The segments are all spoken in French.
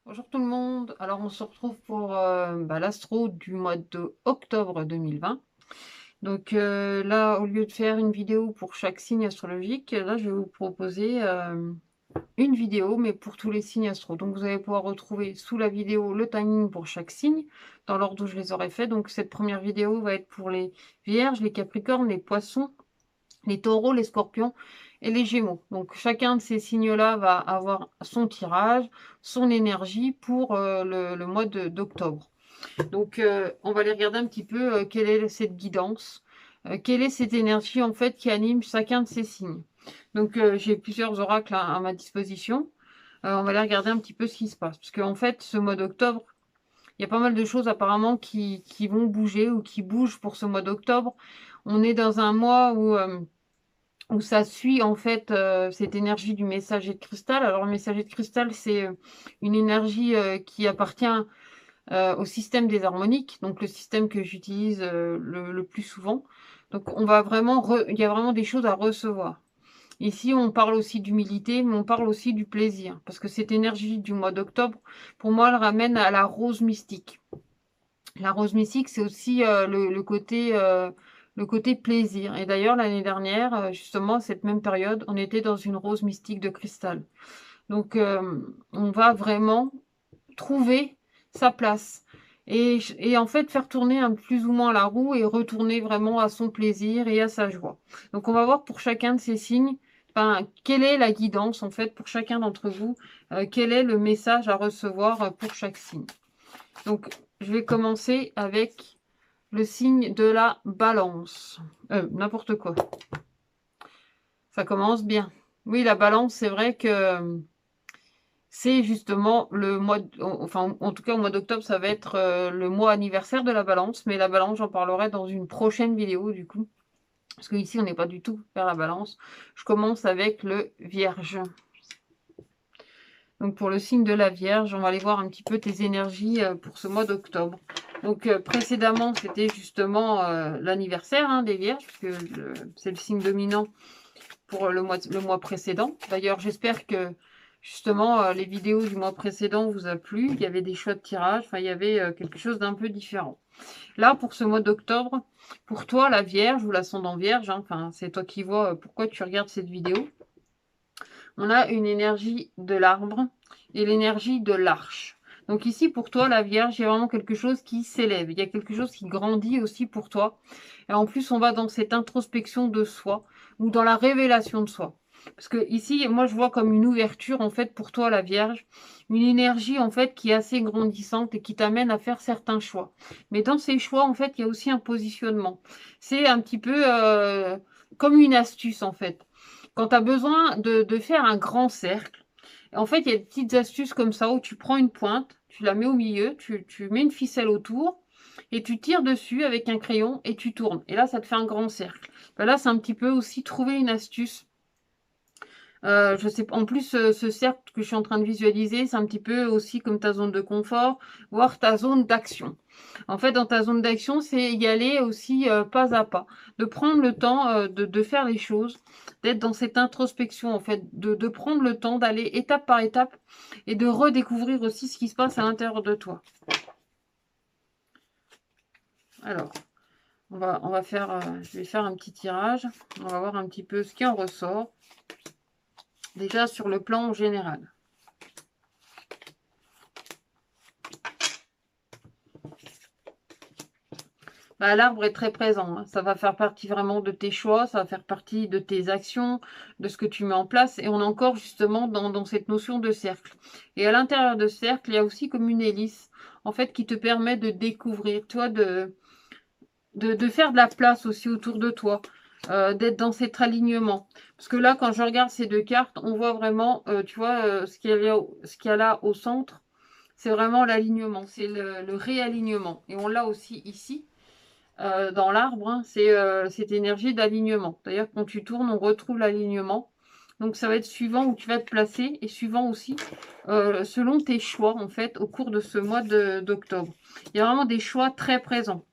Bonjour tout le monde, alors on se retrouve pour l'astro du mois de octobre 2020. Donc là, au lieu de faire une vidéo pour chaque signe astrologique, là je vais vous proposer une vidéo, mais pour tous les signes astro. Donc vous allez pouvoir retrouver sous la vidéo le timing pour chaque signe, dans l'ordre où je les aurais fait. Donc cette première vidéo va être pour les Vierges, les Capricornes, les Poissons, les Taureaux, les Scorpions et les Gémeaux. Donc chacun de ces signes-là va avoir son tirage, son énergie pour le mois d'octobre. Donc on va aller regarder un petit peu quelle est cette guidance, quelle est cette énergie en fait qui anime chacun de ces signes. Donc j'ai plusieurs oracles à ma disposition. On va aller regarder un petit peu ce qui se passe. Parce qu'en fait, ce mois d'octobre, il y a pas mal de choses apparemment qui vont bouger ou qui bougent pour ce mois d'octobre. On est dans un mois où ça suit en fait cette énergie du messager de cristal. Alors le messager de cristal, c'est une énergie qui appartient au système des harmoniques, donc le système que j'utilise le plus souvent. Donc on va vraiment, il y a vraiment des choses à recevoir. Ici, on parle aussi d'humilité, mais on parle aussi du plaisir, parce que cette énergie du mois d'octobre, pour moi, elle ramène à la rose mystique. La rose mystique, c'est aussi le côté plaisir. Et d'ailleurs, l'année dernière, justement, à cette même période, on était dans une rose mystique de cristal. Donc, on va vraiment trouver sa place. Et en fait, faire tourner plus ou moins la roue et retourner vraiment à son plaisir et à sa joie. Donc, on va voir pour chacun de ces signes, ben, quelle est la guidance, en fait, pour chacun d'entre vous, quel est le message à recevoir pour chaque signe. Donc, je vais commencer avec le signe de la balance. N'importe quoi. Ça commence bien. Oui, la balance, c'est vrai que c'est justement le mois, enfin, en tout cas, au mois d'octobre, ça va être le mois anniversaire de la balance. Mais la balance, j'en parlerai dans une prochaine vidéo, du coup. Parce qu'ici, on n'est pas du tout vers la balance. Je commence avec le Vierge. Donc, pour le signe de la Vierge, on va aller voir un petit peu tes énergies pour ce mois d'octobre. Donc, précédemment, c'était justement l'anniversaire des Vierges, parce que c'est le signe dominant pour le mois précédent. D'ailleurs, j'espère que justement les vidéos du mois précédent vous a plu. Il y avait des choix de tirage, enfin, il y avait quelque chose d'un peu différent. Là, pour ce mois d'octobre, pour toi, la Vierge ou l'ascendant Vierge, enfin, c'est toi qui vois pourquoi tu regardes cette vidéo. On a une énergie de l'arbre et l'énergie de l'arche. Donc ici, pour toi, la Vierge, il y a vraiment quelque chose qui s'élève. Il y a quelque chose qui grandit aussi pour toi. Et en plus, on va dans cette introspection de soi ou dans la révélation de soi. Parce que ici, moi, je vois comme une ouverture, en fait, pour toi, la Vierge. Une énergie, en fait, qui est assez grandissante et qui t'amène à faire certains choix. Mais dans ces choix, en fait, il y a aussi un positionnement. C'est un petit peu comme une astuce, en fait. Quand tu as besoin de faire un grand cercle, en fait, il y a des petites astuces comme ça où tu prends une pointe, tu la mets au milieu, tu mets une ficelle autour et tu tires dessus avec un crayon et tu tournes. Et là, ça te fait un grand cercle. Ben là, c'est un petit peu aussi trouver une astuce. Je sais pas. En plus, ce cercle que je suis en train de visualiser, c'est un petit peu aussi comme ta zone de confort, voire ta zone d'action. En fait, dans ta zone d'action, c'est y aller aussi pas à pas, de prendre le temps de faire les choses, d'être dans cette introspection, en fait, de prendre le temps d'aller étape par étape et de redécouvrir aussi ce qui se passe à l'intérieur de toi. Alors, on va faire, je vais faire un petit tirage. On va voir un petit peu ce qui en ressort. Déjà sur le plan général. Bah, l'arbre est très présent, hein. Ça va faire partie vraiment de tes choix, ça va faire partie de tes actions, de ce que tu mets en place. Et on est encore justement dans cette notion de cercle. Et à l'intérieur de ce cercle, il y a aussi comme une hélice, en fait, qui te permet de découvrir, toi, de faire de la place aussi autour de toi, d'être dans cet alignement. Parce que là, quand je regarde ces deux cartes, on voit vraiment, tu vois, ce qu'il y a là au centre, c'est vraiment l'alignement, c'est le réalignement. Et on l'a aussi ici dans l'arbre, hein, c'est cette énergie d'alignement. D'ailleurs, quand tu tournes, on retrouve l'alignement. Donc, ça va être suivant où tu vas te placer et suivant aussi selon tes choix, en fait, au cours de ce mois d'octobre. Il y a vraiment des choix très présents.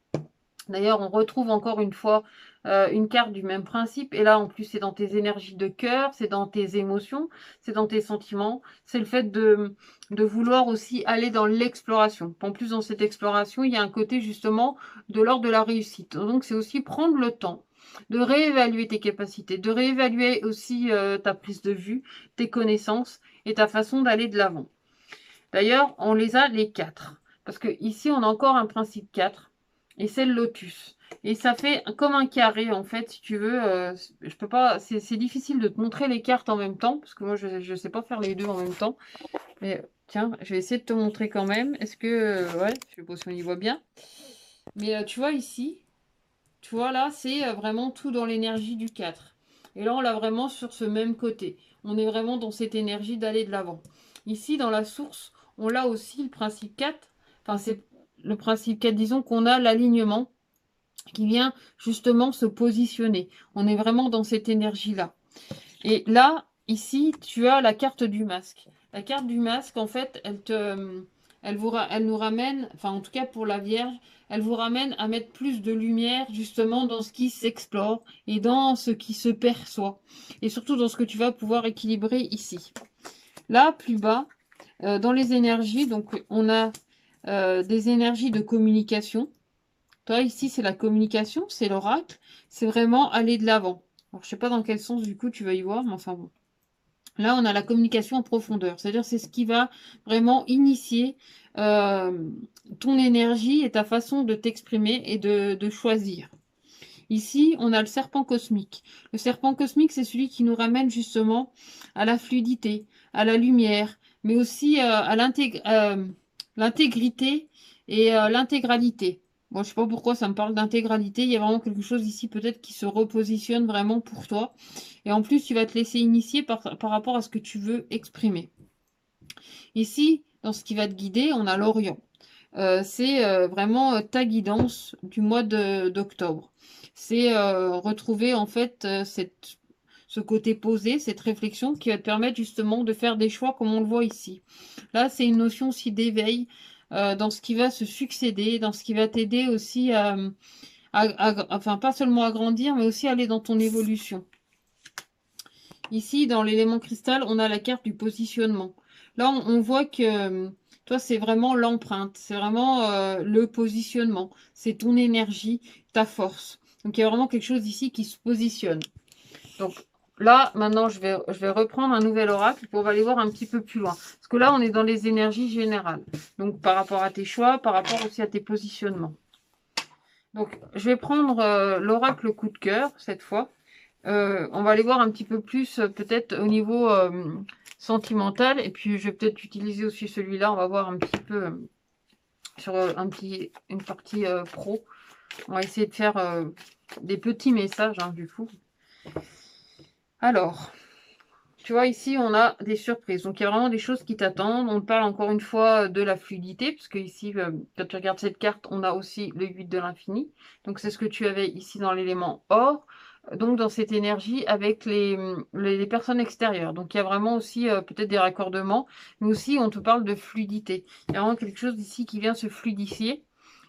D'ailleurs, on retrouve encore une fois une carte du même principe. Et là, en plus, c'est dans tes énergies de cœur, c'est dans tes émotions, c'est dans tes sentiments. C'est le fait de vouloir aussi aller dans l'exploration. En plus, dans cette exploration, il y a un côté justement de l'ordre de la réussite. Donc, c'est aussi prendre le temps de réévaluer tes capacités, de réévaluer aussi ta prise de vue, tes connaissances et ta façon d'aller de l'avant. D'ailleurs, on les a les 4. Parce que ici, on a encore un principe 4. Et c'est le lotus. Et ça fait comme un carré, en fait, si tu veux. Je peux pas. C'est difficile de te montrer les cartes en même temps. Parce que moi, je ne sais pas faire les deux en même temps. Mais tiens, je vais essayer de te montrer quand même. Est-ce que. Ouais, je sais pas si on y voit bien. Mais tu vois ici. Tu vois là, c'est vraiment tout dans l'énergie du 4. Et là, on l'a vraiment sur ce même côté. On est vraiment dans cette énergie d'aller de l'avant. Ici, dans la source, on l'a aussi le principe 4. Enfin, c'est le principe 4, disons qu'on a l'alignement qui vient justement se positionner. On est vraiment dans cette énergie-là. Et là, ici, tu as la carte du masque. La carte du masque, en fait, elle nous ramène, enfin en tout cas pour la Vierge, elle vous ramène à mettre plus de lumière justement dans ce qui s'explore et dans ce qui se perçoit. Et surtout dans ce que tu vas pouvoir équilibrer ici. Là, plus bas, dans les énergies, donc on a des énergies de communication. Toi, ici, c'est la communication, c'est l'oracle. C'est vraiment aller de l'avant. Alors, je sais pas dans quel sens, du coup, tu vas y voir, mais enfin bon. Là, on a la communication en profondeur. C'est-à-dire, c'est ce qui va vraiment initier ton énergie et ta façon de t'exprimer et de choisir. Ici, on a le serpent cosmique. Le serpent cosmique, c'est celui qui nous ramène justement à la fluidité, à la lumière, mais aussi à l'intégrité et l'intégralité. Bon, je sais pas pourquoi ça me parle d'intégralité. Il y a vraiment quelque chose ici peut-être qui se repositionne vraiment pour toi. Et en plus, tu vas te laisser initier par rapport à ce que tu veux exprimer. Ici, dans ce qui va te guider, on a l'Orient. C'est vraiment ta guidance du mois d'octobre. C'est retrouver en fait ce côté posé, cette réflexion qui va te permettre justement de faire des choix comme on le voit ici. Là, c'est une notion aussi d'éveil dans ce qui va se succéder, dans ce qui va t'aider aussi enfin pas seulement à grandir, mais aussi à aller dans ton évolution. Ici, dans l'élément cristal, on a la carte du positionnement. Là, on voit que toi, c'est vraiment l'empreinte, c'est vraiment le positionnement, c'est ton énergie, ta force. Donc, il y a vraiment quelque chose ici qui se positionne. Donc, là, maintenant, je vais reprendre un nouvel oracle pour aller voir un petit peu plus loin. Parce que là, on est dans les énergies générales. Donc, par rapport à tes choix, par rapport aussi à tes positionnements. Donc, je vais prendre l'oracle coup de cœur, cette fois. On va aller voir un petit peu plus peut-être au niveau sentimental. Et puis, je vais peut-être utiliser aussi celui-là. On va voir un petit peu sur une partie pro. On va essayer de faire des petits messages, hein, du coup. Alors, tu vois, ici, on a des surprises. Donc, il y a vraiment des choses qui t'attendent. On parle encore une fois de la fluidité, parce que ici, quand tu regardes cette carte, on a aussi le 8 de l'infini. Donc, c'est ce que tu avais ici dans l'élément or. Donc, dans cette énergie avec les personnes extérieures. Donc, il y a vraiment aussi peut-être des raccordements. Mais aussi, on te parle de fluidité. Il y a vraiment quelque chose ici qui vient se fluidifier.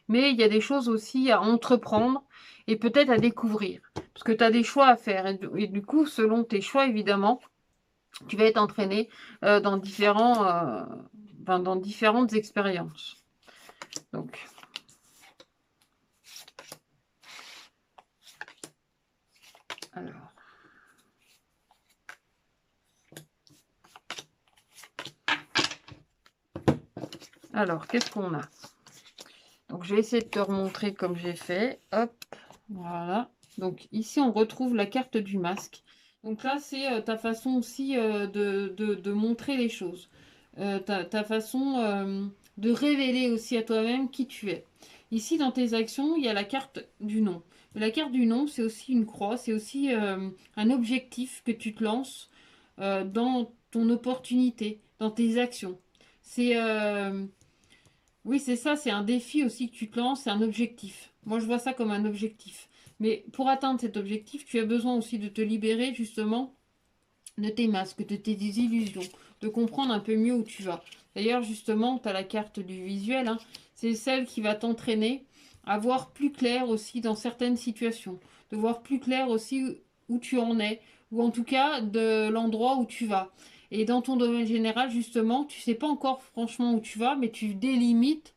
Mais il y a des choses aussi à entreprendre et peut-être à découvrir. Parce que tu as des choix à faire. Et du coup, selon tes choix, évidemment, tu vas être entraîné dans dans différentes expériences. Donc, alors qu'est-ce qu'on a? Donc, je vais essayer de te remontrer comme j'ai fait. Hop, voilà. Donc, ici, on retrouve la carte du masque. Donc là, c'est ta façon aussi de montrer les choses. Ta façon de révéler aussi à toi-même qui tu es. Ici, dans tes actions, il y a la carte du nom. La carte du nom, c'est aussi une croix, c'est aussi un objectif que tu te lances dans ton opportunité, dans tes actions. C'est oui, c'est ça, c'est un défi aussi que tu te lances, c'est un objectif. Moi, je vois ça comme un objectif. Mais pour atteindre cet objectif, tu as besoin aussi de te libérer justement de tes masques, de tes illusions, de comprendre un peu mieux où tu vas. D'ailleurs, justement, tu as la carte du visuel, hein, c'est celle qui va t'entraîner à voir plus clair aussi dans certaines situations, de voir plus clair aussi où tu en es, ou en tout cas de l'endroit où tu vas. Et dans ton domaine général, justement, tu sais pas encore franchement où tu vas, mais tu délimites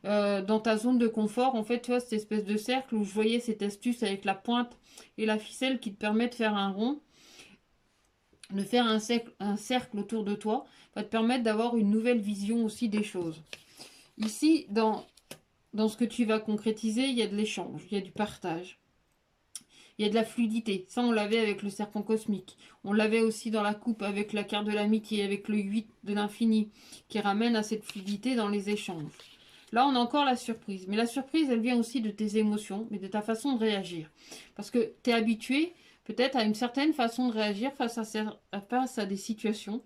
dans ta zone de confort. En fait, tu vois, cette espèce de cercle où je voyais cette astuce avec la pointe et la ficelle qui te permet de faire un rond, de faire un cercle autour de toi, va te permettre d'avoir une nouvelle vision aussi des choses. Ici, dans ce que tu vas concrétiser, il y a de l'échange, il y a du partage. Il y a de la fluidité. Ça, on l'avait avec le serpent cosmique. On l'avait aussi dans la coupe avec la carte de l'amitié, avec le 8 de l'infini, qui ramène à cette fluidité dans les échanges. Là, on a encore la surprise. Mais la surprise, elle vient aussi de tes émotions, mais de ta façon de réagir. Parce que tu es habitué peut-être à une certaine façon de réagir face à des situations.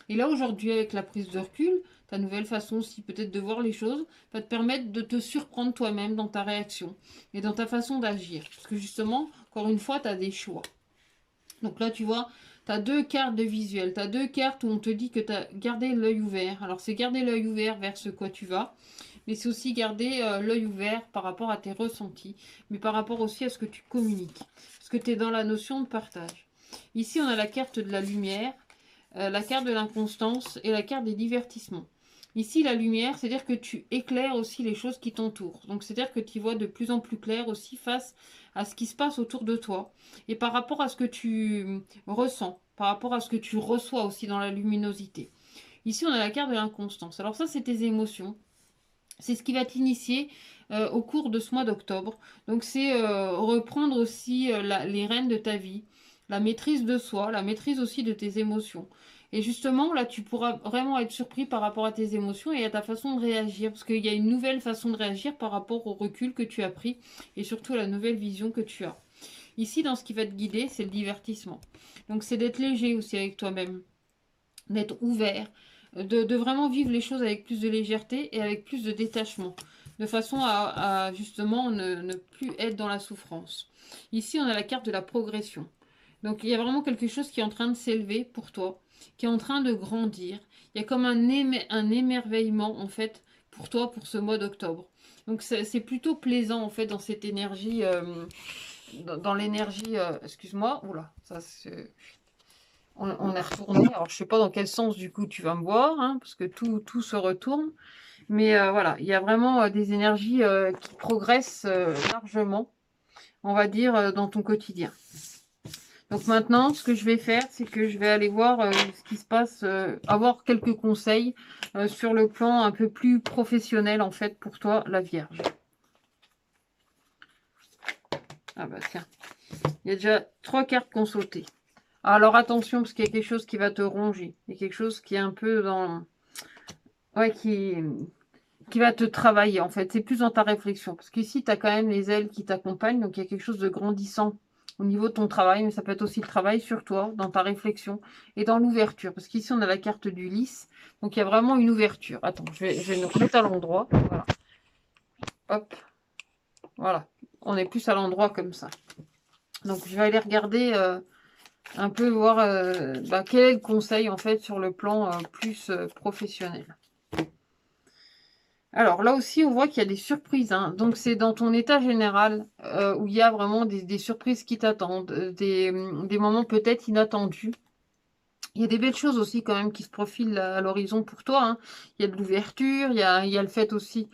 Et là, aujourd'hui, avec la prise de recul, ta nouvelle façon aussi peut-être de voir les choses va te permettre de te surprendre toi-même dans ta réaction et dans ta façon d'agir. Parce que justement, encore une fois, tu as des choix. Donc là, tu vois, tu as deux cartes de visuel. Tu as deux cartes où on te dit que tu as gardé l'œil ouvert. Alors, c'est garder l'œil ouvert vers ce quoi tu vas, mais c'est aussi garder l'œil ouvert par rapport à tes ressentis, mais par rapport aussi à ce que tu communiques. Parce que tu es dans la notion de partage. Ici, on a la carte de la lumière, la carte de l'inconstance et la carte des divertissements. Ici, la lumière, c'est-à-dire que tu éclaires aussi les choses qui t'entourent. Donc, c'est-à-dire que tu vois de plus en plus clair aussi face à ce qui se passe autour de toi. Et par rapport à ce que tu ressens, par rapport à ce que tu reçois aussi dans la luminosité. Ici, on a la carte de l'inconstance. Alors ça, c'est tes émotions. C'est ce qui va t'initier au cours de ce mois d'octobre. Donc, c'est reprendre aussi les rênes de ta vie, la maîtrise de soi, la maîtrise aussi de tes émotions. Et justement, là, tu pourras vraiment être surpris par rapport à tes émotions et à ta façon de réagir, parce qu'il y a une nouvelle façon de réagir par rapport au recul que tu as pris et surtout à la nouvelle vision que tu as. Ici, dans ce qui va te guider, c'est le divertissement. Donc, c'est d'être léger aussi avec toi-même, d'être ouvert, de vraiment vivre les choses avec plus de légèreté et avec plus de détachement, de façon à justement ne plus être dans la souffrance. Ici, on a la carte de la progression. Donc, il y a vraiment quelque chose qui est en train de s'élever pour toi, qui est en train de grandir. Il y a comme un émerveillement, en fait, pour toi, pour ce mois d'octobre. Donc, c'est plutôt plaisant, en fait, dans cette énergie, dans l'énergie, excuse-moi, oula, ça c'est... On est retourné. Alors, je sais pas dans quel sens, du coup, tu vas me voir, hein, parce que tout se retourne. Mais voilà, il y a vraiment des énergies qui progressent largement, on va dire, dans ton quotidien. Donc maintenant, ce que je vais faire, c'est que je vais aller voir ce qui se passe, avoir quelques conseils sur le plan un peu plus professionnel, en fait, pour toi, la Vierge. Ah bah tiens, il y a déjà 3 cartes qu'on sautait. Alors attention, parce qu'il y a quelque chose qui va te ronger. Il y a quelque chose qui est un peu dans... Ouais, qui va te travailler, en fait. C'est plus dans ta réflexion. Parce qu'ici, tu as quand même les ailes qui t'accompagnent. Donc, il y a quelque chose de grandissant au niveau de ton travail. Mais ça peut être aussi le travail sur toi, dans ta réflexion et dans l'ouverture. Parce qu'ici, on a la carte du lys. Donc, il y a vraiment une ouverture. Attends, je vais nous remettre à l'endroit. Voilà. Hop. Voilà. On est plus à l'endroit comme ça. Donc, je vais aller regarder... un peu voir quel est le conseil en fait sur le plan plus professionnel. Alors là aussi on voit qu'il y a des surprises, hein. Donc c'est dans ton état général où il y a vraiment des surprises qui t'attendent, des moments peut-être inattendus. Il y a des belles choses aussi quand même qui se profilent à l'horizon pour toi, hein. Il y a de l'ouverture, il y a le fait aussi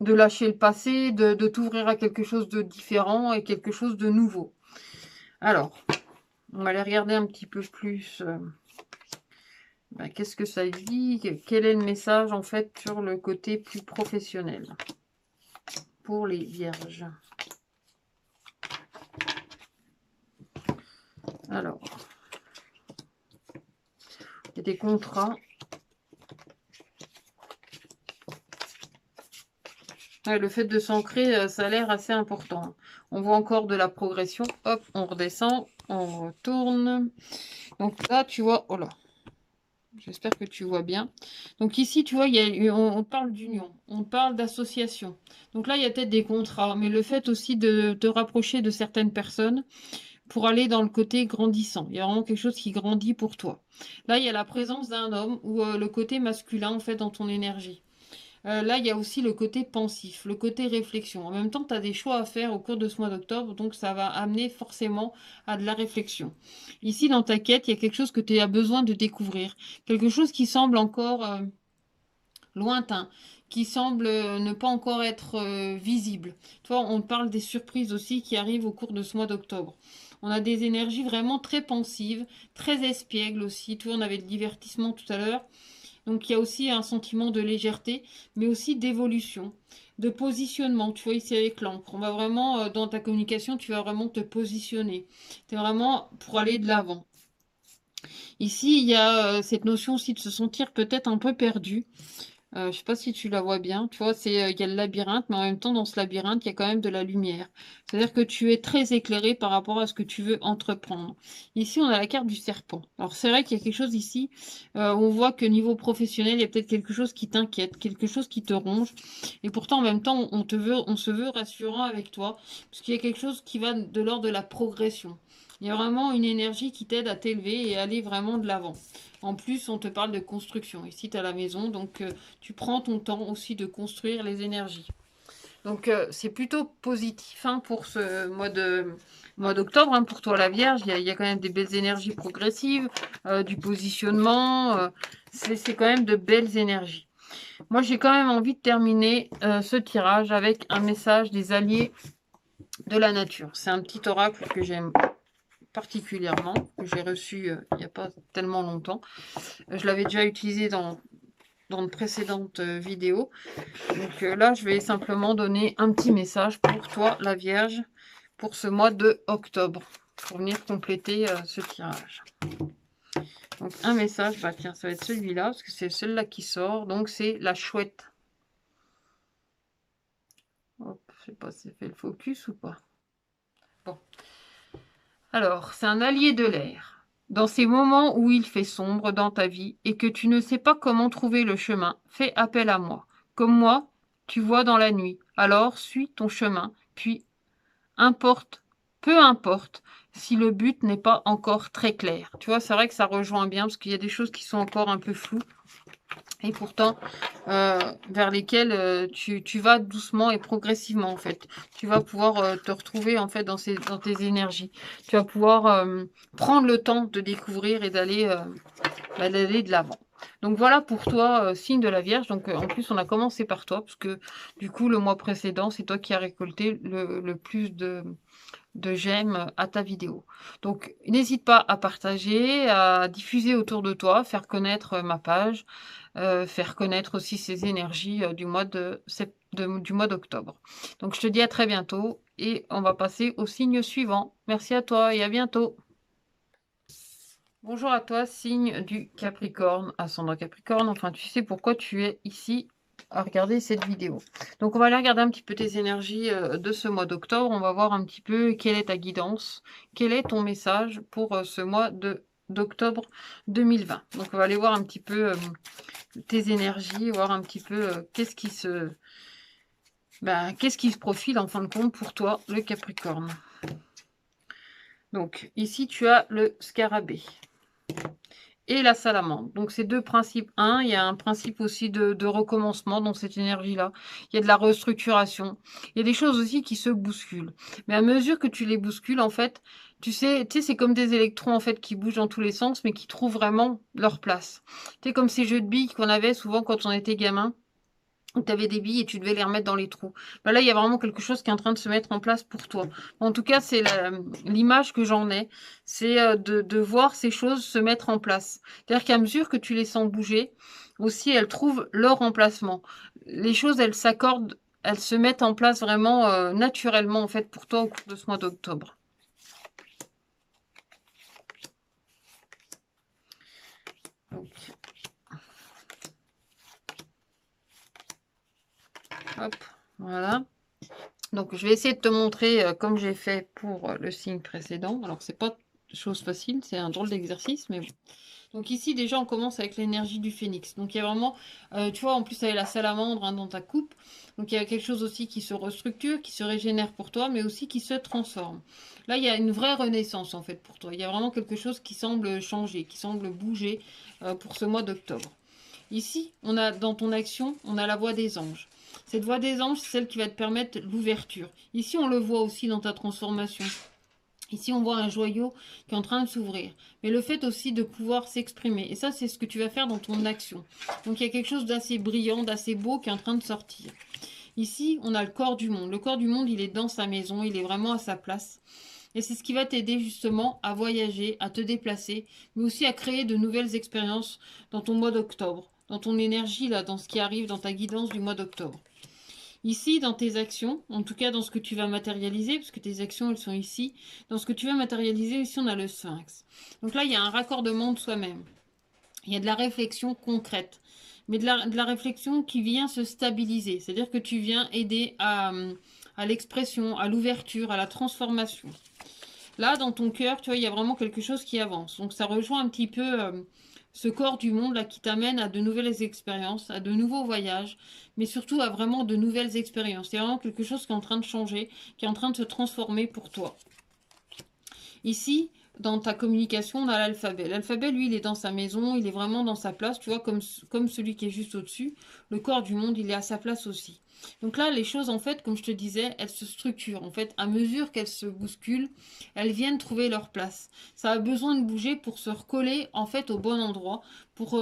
de lâcher le passé, de t'ouvrir à quelque chose de différent et quelque chose de nouveau. Alors, on va aller regarder un petit peu plus... qu'est-ce que ça dit? Quel est le message en fait sur le côté plus professionnel pour les vierges? Alors, il y a des contrats. Ouais, le fait de s'ancrer, ça a l'air assez important. On voit encore de la progression. Hop, on redescend, on retourne. Donc là, tu vois, oh là, j'espère que tu vois bien. Donc ici, tu vois, on parle d'union, on parle d'association. Donc là, il y a peut-être des contrats, mais le fait aussi de te rapprocher de certaines personnes pour aller dans le côté grandissant. Il y a vraiment quelque chose qui grandit pour toi. Là, il y a la présence d'un homme ou le côté masculin, en fait, dans ton énergie. là, il y a aussi le côté pensif, le côté réflexion. En même temps, tu as des choix à faire au cours de ce mois d'octobre, donc ça va amener forcément à de la réflexion. Ici, dans ta quête, il y a quelque chose que tu as besoin de découvrir, quelque chose qui semble encore lointain, qui semble ne pas encore être visible. Tu vois, on parle des surprises aussi qui arrivent au cours de ce mois d'octobre. On a des énergies vraiment très pensives, très espiègles aussi. Tu vois, on avait le divertissement tout à l'heure. Donc il y a aussi un sentiment de légèreté, mais aussi d'évolution, de positionnement. Tu vois ici avec l'encre, on va vraiment, dans ta communication, tu vas vraiment te positionner. C'est vraiment pour aller de l'avant. Ici, il y a cette notion aussi de se sentir peut-être un peu perdu. Je ne sais pas si tu la vois bien. Tu vois, il y a le labyrinthe, mais en même temps, dans ce labyrinthe, il y a quand même de la lumière. C'est-à-dire que tu es très éclairé par rapport à ce que tu veux entreprendre. Ici, on a la carte du serpent. Alors, c'est vrai qu'il y a quelque chose ici. On voit que niveau professionnel, il y a peut-être quelque chose qui t'inquiète, quelque chose qui te ronge. Et pourtant, en même temps, on se veut rassurant avec toi, parce qu'il y a quelque chose qui va de l'ordre de la progression. Il y a vraiment une énergie qui t'aide à t'élever et aller vraiment de l'avant. En plus, on te parle de construction. Ici, tu as la maison, donc tu prends ton temps aussi de construire les énergies. Donc, c'est plutôt positif hein, pour ce mois d'octobre. Hein, pour toi, la Vierge, il y a quand même des belles énergies progressives, du positionnement. C'est quand même de belles énergies. Moi, j'ai quand même envie de terminer ce tirage avec un message des alliés de la nature. C'est un petit oracle que j'aime particulièrement, que j'ai reçu il n'y a pas tellement longtemps. Je l'avais déjà utilisé dans de précédentes vidéos. Donc là, je vais simplement donner un petit message pour toi, la Vierge, pour ce mois de octobre, pour venir compléter ce tirage. Donc un message, bah tiens, ça va être celui-là, parce que c'est celui-là qui sort. Donc c'est la chouette. Hop, je sais pas si ça fait le focus ou pas. Bon. Alors, c'est un allié de l'air. Dans ces moments où il fait sombre dans ta vie et que tu ne sais pas comment trouver le chemin, fais appel à moi. Comme moi, tu vois dans la nuit. Alors, suis ton chemin, puis peu importe si le but n'est pas encore très clair. Tu vois, c'est vrai que ça rejoint bien parce qu'il y a des choses qui sont encore un peu floues et pourtant vers lesquelles tu vas doucement et progressivement en fait. Tu vas pouvoir te retrouver en fait dans tes énergies. Tu vas pouvoir prendre le temps de découvrir et d'aller de l'avant. Donc voilà pour toi, signe de la Vierge. Donc en plus, on a commencé par toi, parce que du coup, le mois précédent, c'est toi qui as récolté le plus de j'aime à ta vidéo. Donc n'hésite pas à partager, à diffuser autour de toi, faire connaître ma page, faire connaître aussi ces énergies du mois d'octobre. Donc je te dis à très bientôt et on va passer au signe suivant. Merci à toi et à bientôt. Bonjour à toi, signe du Capricorne, ascendant Capricorne. Enfin, tu sais pourquoi tu es ici à regarder cette vidéo. Donc, on va aller regarder un petit peu tes énergies de ce mois d'octobre. On va voir un petit peu quelle est ta guidance, quel est ton message pour ce mois d'octobre 2020. Donc, on va aller voir un petit peu tes énergies, voir un petit peu qu'est-ce qui se profile en fin de compte pour toi, le Capricorne. Donc, ici, tu as le scarabée et la salamandre. Donc, ces deux principes. Il y a un principe aussi de recommencement dans cette énergie-là. Il y a de la restructuration. Il y a des choses aussi qui se bousculent. Mais à mesure que tu les bouscules, en fait, tu sais, c'est comme des électrons, en fait, qui bougent dans tous les sens, mais qui trouvent vraiment leur place. Tu sais, comme ces jeux de billes qu'on avait souvent quand on était gamin, où tu avais des billes et tu devais les remettre dans les trous. Ben là, il y a vraiment quelque chose qui est en train de se mettre en place pour toi. En tout cas, c'est l'image que j'en ai. C'est de voir ces choses se mettre en place. C'est-à-dire qu'à mesure que tu les sens bouger, aussi, elles trouvent leur emplacement. Les choses, elles s'accordent, elles se mettent en place vraiment naturellement, en fait, pour toi au cours de ce mois d'octobre. Hop, voilà. Donc, je vais essayer de te montrer comme j'ai fait pour le signe précédent. Alors, c'est pas chose facile, c'est un drôle d'exercice, mais bon. Donc ici, déjà, on commence avec l'énergie du phénix. Donc, il y a vraiment, tu vois, en plus, avec la salamandre dans ta coupe. Donc, il y a quelque chose aussi qui se restructure, qui se régénère pour toi, mais aussi qui se transforme. Là, il y a une vraie renaissance, en fait, pour toi. Il y a vraiment quelque chose qui semble changer, qui semble bouger pour ce mois d'octobre. Ici, on a dans ton action, on a la voix des anges. Cette voix des anges, c'est celle qui va te permettre l'ouverture. Ici, on le voit aussi dans ta transformation. Ici, on voit un joyau qui est en train de s'ouvrir. Mais le fait aussi de pouvoir s'exprimer. Et ça, c'est ce que tu vas faire dans ton action. Donc, il y a quelque chose d'assez brillant, d'assez beau qui est en train de sortir. Ici, on a le corps du monde. Le corps du monde, il est dans sa maison. Il est vraiment à sa place. Et c'est ce qui va t'aider justement à voyager, à te déplacer, mais aussi à créer de nouvelles expériences dans ton mois d'octobre, dans ton énergie, là, dans ce qui arrive, dans ta guidance du mois d'octobre. Ici, dans tes actions, en tout cas dans ce que tu vas matérialiser, parce que tes actions, elles sont ici, dans ce que tu vas matérialiser, ici, on a le sphinx. Donc là, il y a un raccordement de soi-même. Il y a de la réflexion concrète, mais de la réflexion qui vient se stabiliser. C'est-à-dire que tu viens aider à l'expression, à l'ouverture, à la transformation. Là, dans ton cœur, tu vois, il y a vraiment quelque chose qui avance. Donc ça rejoint un petit peu ce corps du monde là qui t'amène à de nouvelles expériences, à de nouveaux voyages, mais surtout à vraiment de nouvelles expériences. Il y a vraiment quelque chose qui est en train de changer, qui est en train de se transformer pour toi. Ici, dans ta communication, on a l'alphabet. L'alphabet, lui, il est dans sa maison, il est vraiment dans sa place, tu vois, comme celui qui est juste au-dessus. Le corps du monde, il est à sa place aussi. Donc là, les choses, en fait, comme je te disais, elles se structurent. En fait, à mesure qu'elles se bousculent, elles viennent trouver leur place. Ça a besoin de bouger pour se recoller, en fait, au bon endroit, pour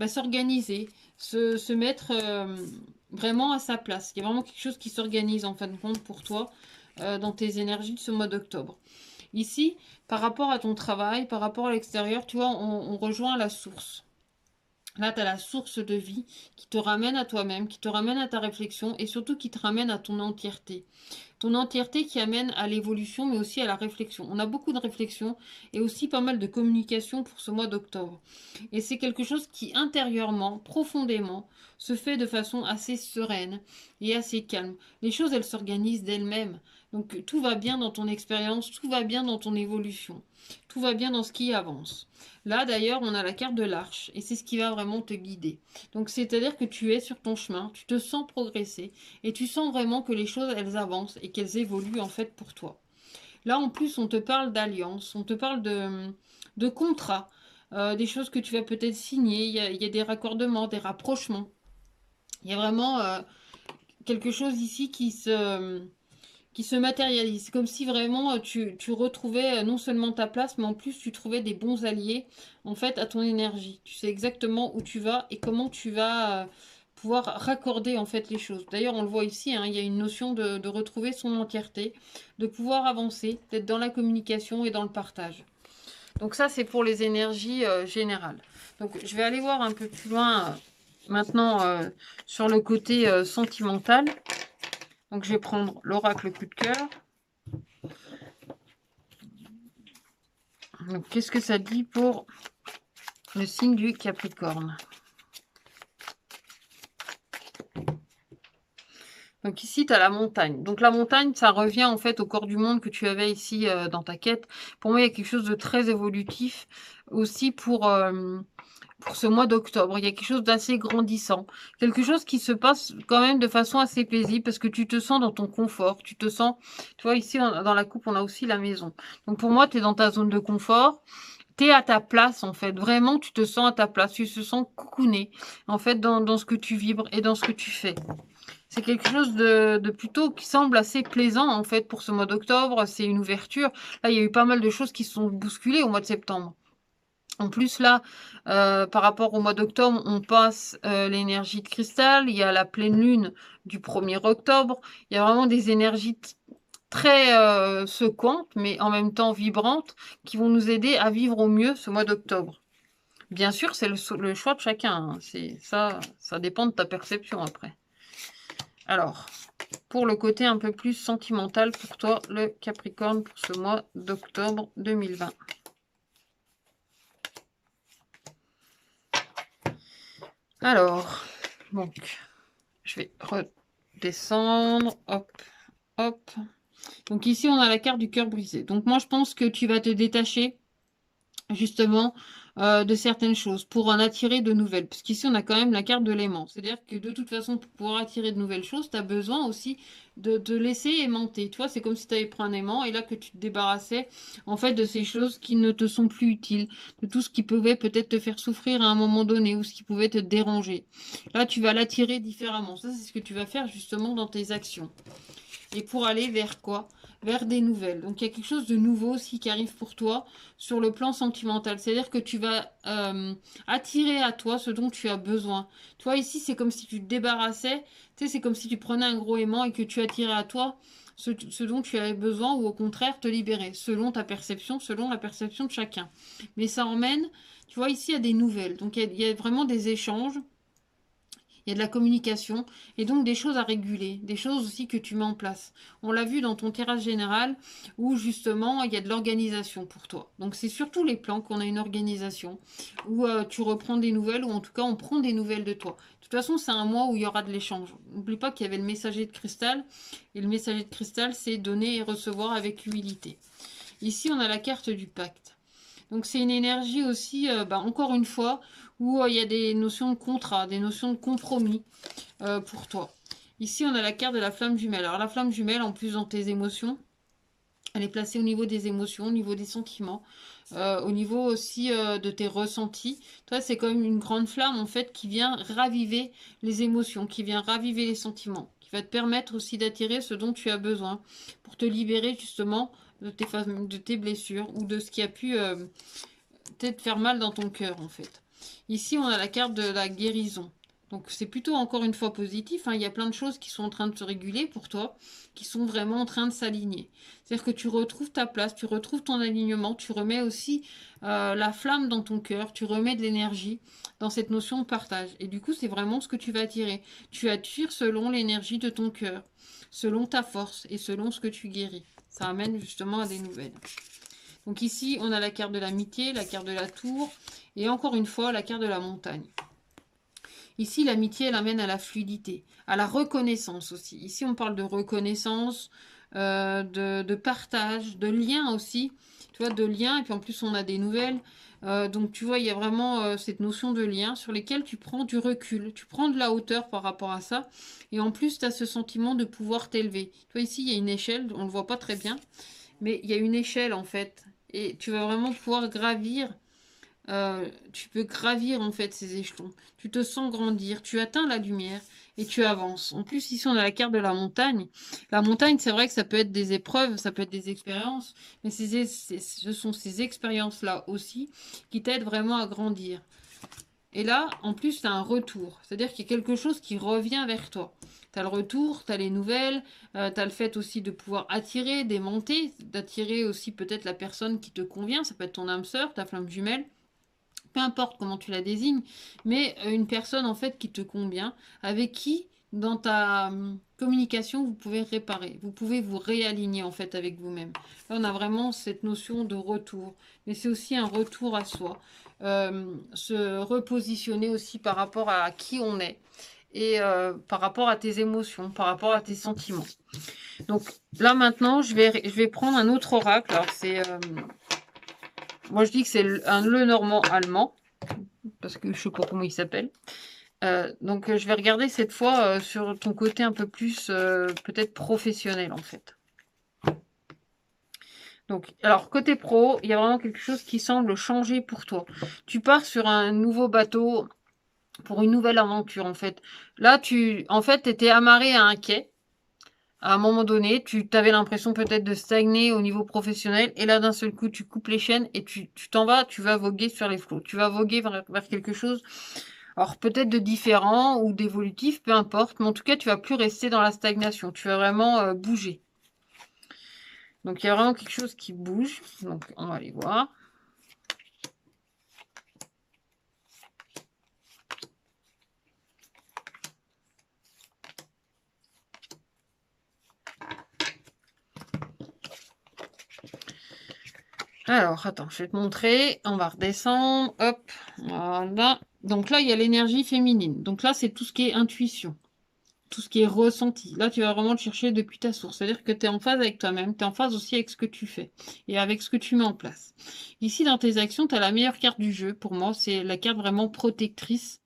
s'organiser, se mettre vraiment à sa place. Il y a vraiment quelque chose qui s'organise, en fin de compte, pour toi, dans tes énergies de ce mois d'octobre. Ici, par rapport à ton travail, par rapport à l'extérieur, tu vois, on rejoint la source. Là, tu as la source de vie qui te ramène à toi-même, qui te ramène à ta réflexion et surtout qui te ramène à ton entièreté. Ton entièreté qui amène à l'évolution mais aussi à la réflexion. On a beaucoup de réflexion et aussi pas mal de communication pour ce mois d'octobre. Et c'est quelque chose qui intérieurement, profondément, se fait de façon assez sereine et assez calme. Les choses, elles s'organisent d'elles-mêmes. Donc tout va bien dans ton expérience, tout va bien dans ton évolution, tout va bien dans ce qui avance. Là d'ailleurs, on a la carte de l'arche et c'est ce qui va vraiment te guider. Donc c'est-à-dire que tu es sur ton chemin, tu te sens progresser et tu sens vraiment que les choses, elles avancent et qu'elles évoluent en fait pour toi. Là en plus, on te parle d'alliance, on te parle de contrats, des choses que tu vas peut-être signer, il y a des raccordements, des rapprochements. Il y a vraiment quelque chose ici qui se matérialise. C'est comme si vraiment tu retrouvais non seulement ta place, mais en plus tu trouvais des bons alliés en fait à ton énergie. Tu sais exactement où tu vas et comment tu vas pouvoir raccorder en fait les choses. D'ailleurs, on le voit ici, hein, il y a une notion de retrouver son entièreté, de pouvoir avancer, d'être dans la communication et dans le partage. Donc ça, c'est pour les énergies générales. Donc je vais aller voir un peu plus loin maintenant sur le côté sentimental. Donc, je vais prendre l'oracle coup de cœur. Donc, qu'est-ce que ça dit pour le signe du Capricorne? Donc, ici, tu as la montagne. Donc, la montagne, ça revient en fait au corps du monde que tu avais ici dans ta quête. Pour moi, il y a quelque chose de très évolutif aussi pour ce mois d'octobre. Il y a quelque chose d'assez grandissant. Quelque chose qui se passe quand même de façon assez paisible parce que tu te sens dans ton confort. Tu te sens, tu vois, ici dans la coupe, on a aussi la maison. Donc pour moi, tu es dans ta zone de confort. Tu es à ta place en fait. Vraiment, tu te sens à ta place. Tu te sens coucouné en fait dans ce que tu vibres et dans ce que tu fais. C'est quelque chose de plutôt qui semble assez plaisant en fait pour ce mois d'octobre. C'est une ouverture. Là, il y a eu pas mal de choses qui se sont bousculées au mois de septembre. En plus, là, par rapport au mois d'octobre, on passe l'énergie de cristal. Il y a la pleine lune du 1er octobre. Il y a vraiment des énergies très secouantes, mais en même temps vibrantes, qui vont nous aider à vivre au mieux ce mois d'octobre. Bien sûr, c'est le choix de chacun. Hein. Ça dépend de ta perception après. Alors, pour le côté un peu plus sentimental pour toi, le Capricorne, pour ce mois d'octobre 2020. Alors, donc, je vais redescendre, hop, hop. Donc ici, on a la carte du cœur brisé. Donc moi, je pense que tu vas te détacher justement de certaines choses pour en attirer de nouvelles. Parce qu'ici, on a quand même la carte de l'aimant. C'est-à-dire que de toute façon, pour pouvoir attirer de nouvelles choses, tu as besoin aussi de te laisser aimanter. Tu vois, c'est comme si tu avais pris un aimant et là que tu te débarrassais en fait de ces choses qui ne te sont plus utiles, de tout ce qui pouvait peut-être te faire souffrir à un moment donné ou ce qui pouvait te déranger. Là, tu vas l'attirer différemment. Ça, c'est ce que tu vas faire justement dans tes actions. Et pour aller vers quoi? Vers des nouvelles. Donc il y a quelque chose de nouveau aussi qui arrive pour toi sur le plan sentimental. C'est-à-dire que tu vas attirer à toi ce dont tu as besoin. Toi ici, c'est comme si tu te débarrassais, tu sais, c'est comme si tu prenais un gros aimant et que tu attirais à toi ce dont tu avais besoin ou au contraire te libérer, selon ta perception, selon la perception de chacun. Mais ça emmène, tu vois, ici, à des nouvelles. Donc il y a vraiment des échanges. Il y a de la communication et donc des choses à réguler, des choses aussi que tu mets en place. On l'a vu dans ton tirage général où justement il y a de l'organisation pour toi. Donc c'est sur tous les plans qu'on a une organisation où tu reprends des nouvelles ou en tout cas on prend des nouvelles de toi. De toute façon c'est un mois où il y aura de l'échange. N'oublie pas qu'il y avait le messager de cristal et le messager de cristal c'est donner et recevoir avec humilité. Ici on a la carte du pacte. Donc c'est une énergie aussi, encore une fois, où il y a des notions de contrat, des notions de compromis pour toi. Ici, on a la carte de la flamme jumelle. Alors la flamme jumelle, en plus dans tes émotions, elle est placée au niveau des émotions, au niveau des sentiments, au niveau aussi de tes ressentis. Toi, c'est comme une grande flamme, en fait, qui vient raviver les émotions, qui vient raviver les sentiments, qui va te permettre aussi d'attirer ce dont tu as besoin pour te libérer justement de tes blessures ou de ce qui a pu peut-être faire mal dans ton cœur en fait. Ici, on a la carte de la guérison. Donc c'est plutôt encore une fois positif, hein. Il y a plein de choses qui sont en train de se réguler pour toi, qui sont vraiment en train de s'aligner. C'est-à-dire que tu retrouves ta place, tu retrouves ton alignement, tu remets aussi la flamme dans ton cœur, tu remets de l'énergie dans cette notion de partage. Et du coup, c'est vraiment ce que tu vas attirer. Tu attires selon l'énergie de ton cœur, selon ta force et selon ce que tu guéris. Ça amène justement à des nouvelles. Donc ici, on a la carte de l'amitié, la carte de la tour et encore une fois, la carte de la montagne. Ici, l'amitié, elle amène à la fluidité, à la reconnaissance aussi. Ici, on parle de reconnaissance, de partage, de lien aussi. Tu vois, de lien, et puis en plus, on a des nouvelles. Donc, tu vois, il y a vraiment cette notion de lien sur lesquels tu prends du recul, tu prends de la hauteur par rapport à ça. Et en plus, tu as ce sentiment de pouvoir t'élever. Tu vois, ici, il y a une échelle, on ne le voit pas très bien, mais il y a une échelle en fait. Et tu vas vraiment pouvoir gravir. Tu peux gravir en fait ces échelons. Tu te sens grandir, tu atteins la lumière et tu avances. En plus, ici on a la carte de la montagne. La montagne, c'est vrai que ça peut être des épreuves, ça peut être des expériences, mais ce sont ces expériences-là aussi qui t'aident vraiment à grandir. Et là, en plus, tu as un retour. C'est-à-dire qu'il y a quelque chose qui revient vers toi. Tu as le retour, tu as les nouvelles, tu as le fait aussi de pouvoir attirer, d'aimanter, d'attirer aussi peut-être la personne qui te convient. Ça peut être ton âme sœur, ta flamme jumelle, peu importe comment tu la désignes, mais une personne en fait qui te convient, avec qui dans ta communication vous pouvez réparer, vous pouvez vous réaligner en fait avec vous-même. Là on a vraiment cette notion de retour, mais c'est aussi un retour à soi, se repositionner aussi par rapport à qui on est et par rapport à tes émotions, par rapport à tes sentiments. Donc là maintenant je vais prendre un autre oracle. Alors c'est moi, je dis que c'est le normand allemand, parce que je sais pas comment il s'appelle. Donc, je vais regarder cette fois sur ton côté un peu plus peut-être professionnel, en fait. Donc, alors, côté pro, il y a vraiment quelque chose qui semble changer pour toi. Tu pars sur un nouveau bateau pour une nouvelle aventure, en fait. Là, en fait, étais amarré à un quai. À un moment donné, tu avais l'impression peut-être de stagner au niveau professionnel, et là d'un seul coup, tu coupes les chaînes et tu t'en vas, tu vas voguer sur les flots. Tu vas voguer vers quelque chose, alors peut-être de différent ou d'évolutif, peu importe, mais en tout cas, tu vas plus rester dans la stagnation. Tu vas vraiment bouger. Donc il y a vraiment quelque chose qui bouge. Donc on va aller voir. Alors, attends, je vais te montrer. On va redescendre. Hop, voilà. Donc là, il y a l'énergie féminine. Donc là, c'est tout ce qui est intuition. tout ce qui est ressenti. Là, tu vas vraiment le chercher depuis ta source. C'est-à-dire que tu es en phase avec toi-même, tu es en phase aussi avec ce que tu fais et avec ce que tu mets en place. Ici, dans tes actions, tu as la meilleure carte du jeu. Pour moi, c'est la carte vraiment protectrice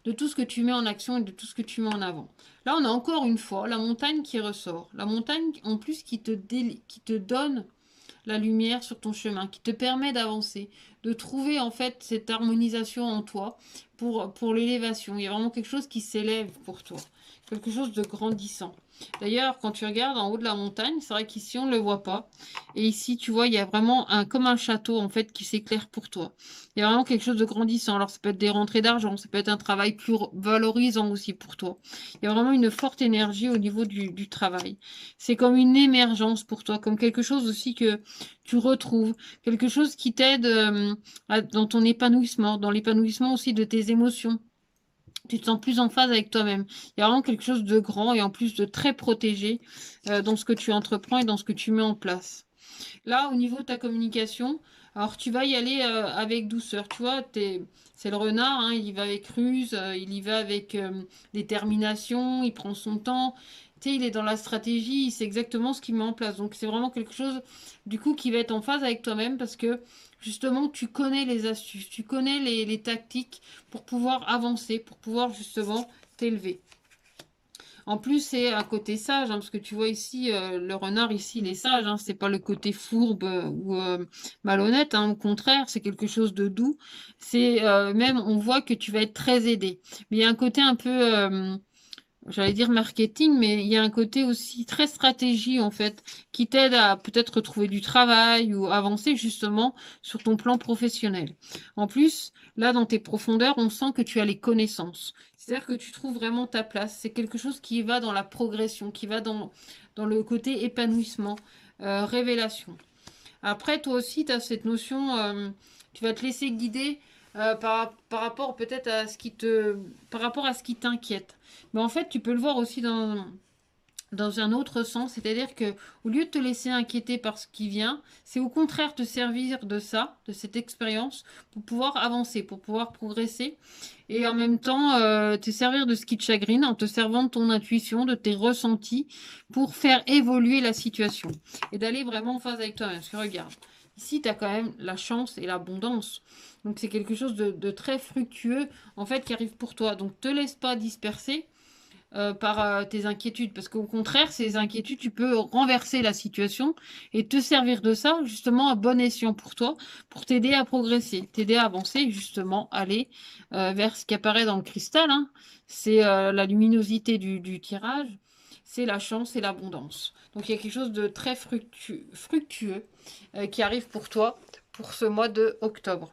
de tout ce que tu mets en action et de tout ce que tu mets en avant. Là, on a encore une fois la montagne qui ressort. La montagne, en plus, qui te donne la lumière sur ton chemin, qui te permet d'avancer, de trouver en fait cette harmonisation en toi pour l'élévation. Il y a vraiment quelque chose qui s'élève pour toi, quelque chose de grandissant. D'ailleurs, quand tu regardes en haut de la montagne, c'est vrai qu'ici on ne le voit pas. Et ici, tu vois, il y a vraiment comme un château en fait qui s'éclaire pour toi. Il y a vraiment quelque chose de grandissant. Alors, ça peut être des rentrées d'argent, ça peut être un travail plus valorisant aussi pour toi. Il y a vraiment une forte énergie au niveau du travail. C'est comme une émergence pour toi, comme quelque chose aussi que tu retrouves, quelque chose qui t'aide dans ton épanouissement, dans l'épanouissement aussi de tes émotions. Tu te sens plus en phase avec toi-même. Il y a vraiment quelque chose de grand et en plus de très protégé dans ce que tu entreprends et dans ce que tu mets en place. Là, au niveau de ta communication, alors tu vas y aller avec douceur. Tu vois, c'est le renard, hein, il y va avec ruse, il y va avec détermination, il prend son temps. Tu sais, il est dans la stratégie, il sait exactement ce qu'il met en place. Donc c'est vraiment quelque chose, du coup, qui va être en phase avec toi-même parce que justement, tu connais les astuces, tu connais les tactiques pour pouvoir avancer, pour pouvoir justement t'élever. En plus, c'est un côté sage, hein, parce que tu vois ici, le renard, ici, il est sage. Hein, c'est pas le côté fourbe ou malhonnête. Hein, au contraire, c'est quelque chose de doux. C'est même, on voit que tu vas être très aidé. Mais il y a un côté un peu, j'allais dire marketing, mais il y a un côté aussi très stratégie, en fait, qui t'aide à peut-être retrouver du travail ou avancer justement sur ton plan professionnel. En plus, là, dans tes profondeurs, on sent que tu as les connaissances. C'est-à-dire que tu trouves vraiment ta place. C'est quelque chose qui va dans la progression, qui va dans le côté épanouissement, révélation. Après, toi aussi, tu as cette notion, tu vas te laisser guider par rapport peut-être à par rapport à ce qui t'inquiète. Mais en fait, tu peux le voir aussi dans un autre sens, c'est-à-dire que au lieu de te laisser inquiéter par ce qui vient, c'est au contraire te servir de ça, de cette expérience, pour pouvoir avancer, pour pouvoir progresser, et en même temps te servir de ce qui te chagrine, en te servant de ton intuition, de tes ressentis, pour faire évoluer la situation, et d'aller vraiment en phase avec toi-même. Parce que regarde, ici, tu as quand même la chance et l'abondance. Donc c'est quelque chose de très fructueux, en fait, qui arrive pour toi. Donc te laisse pas disperser par tes inquiétudes. Parce qu'au contraire, ces inquiétudes, tu peux renverser la situation et te servir de ça justement à bon escient pour toi, pour t'aider à progresser, t'aider à avancer et justement aller vers ce qui apparaît dans le cristal. Hein. C'est la luminosité du tirage, c'est la chance et l'abondance. Donc il y a quelque chose de très fructueux qui arrive pour toi pour ce mois de octobre.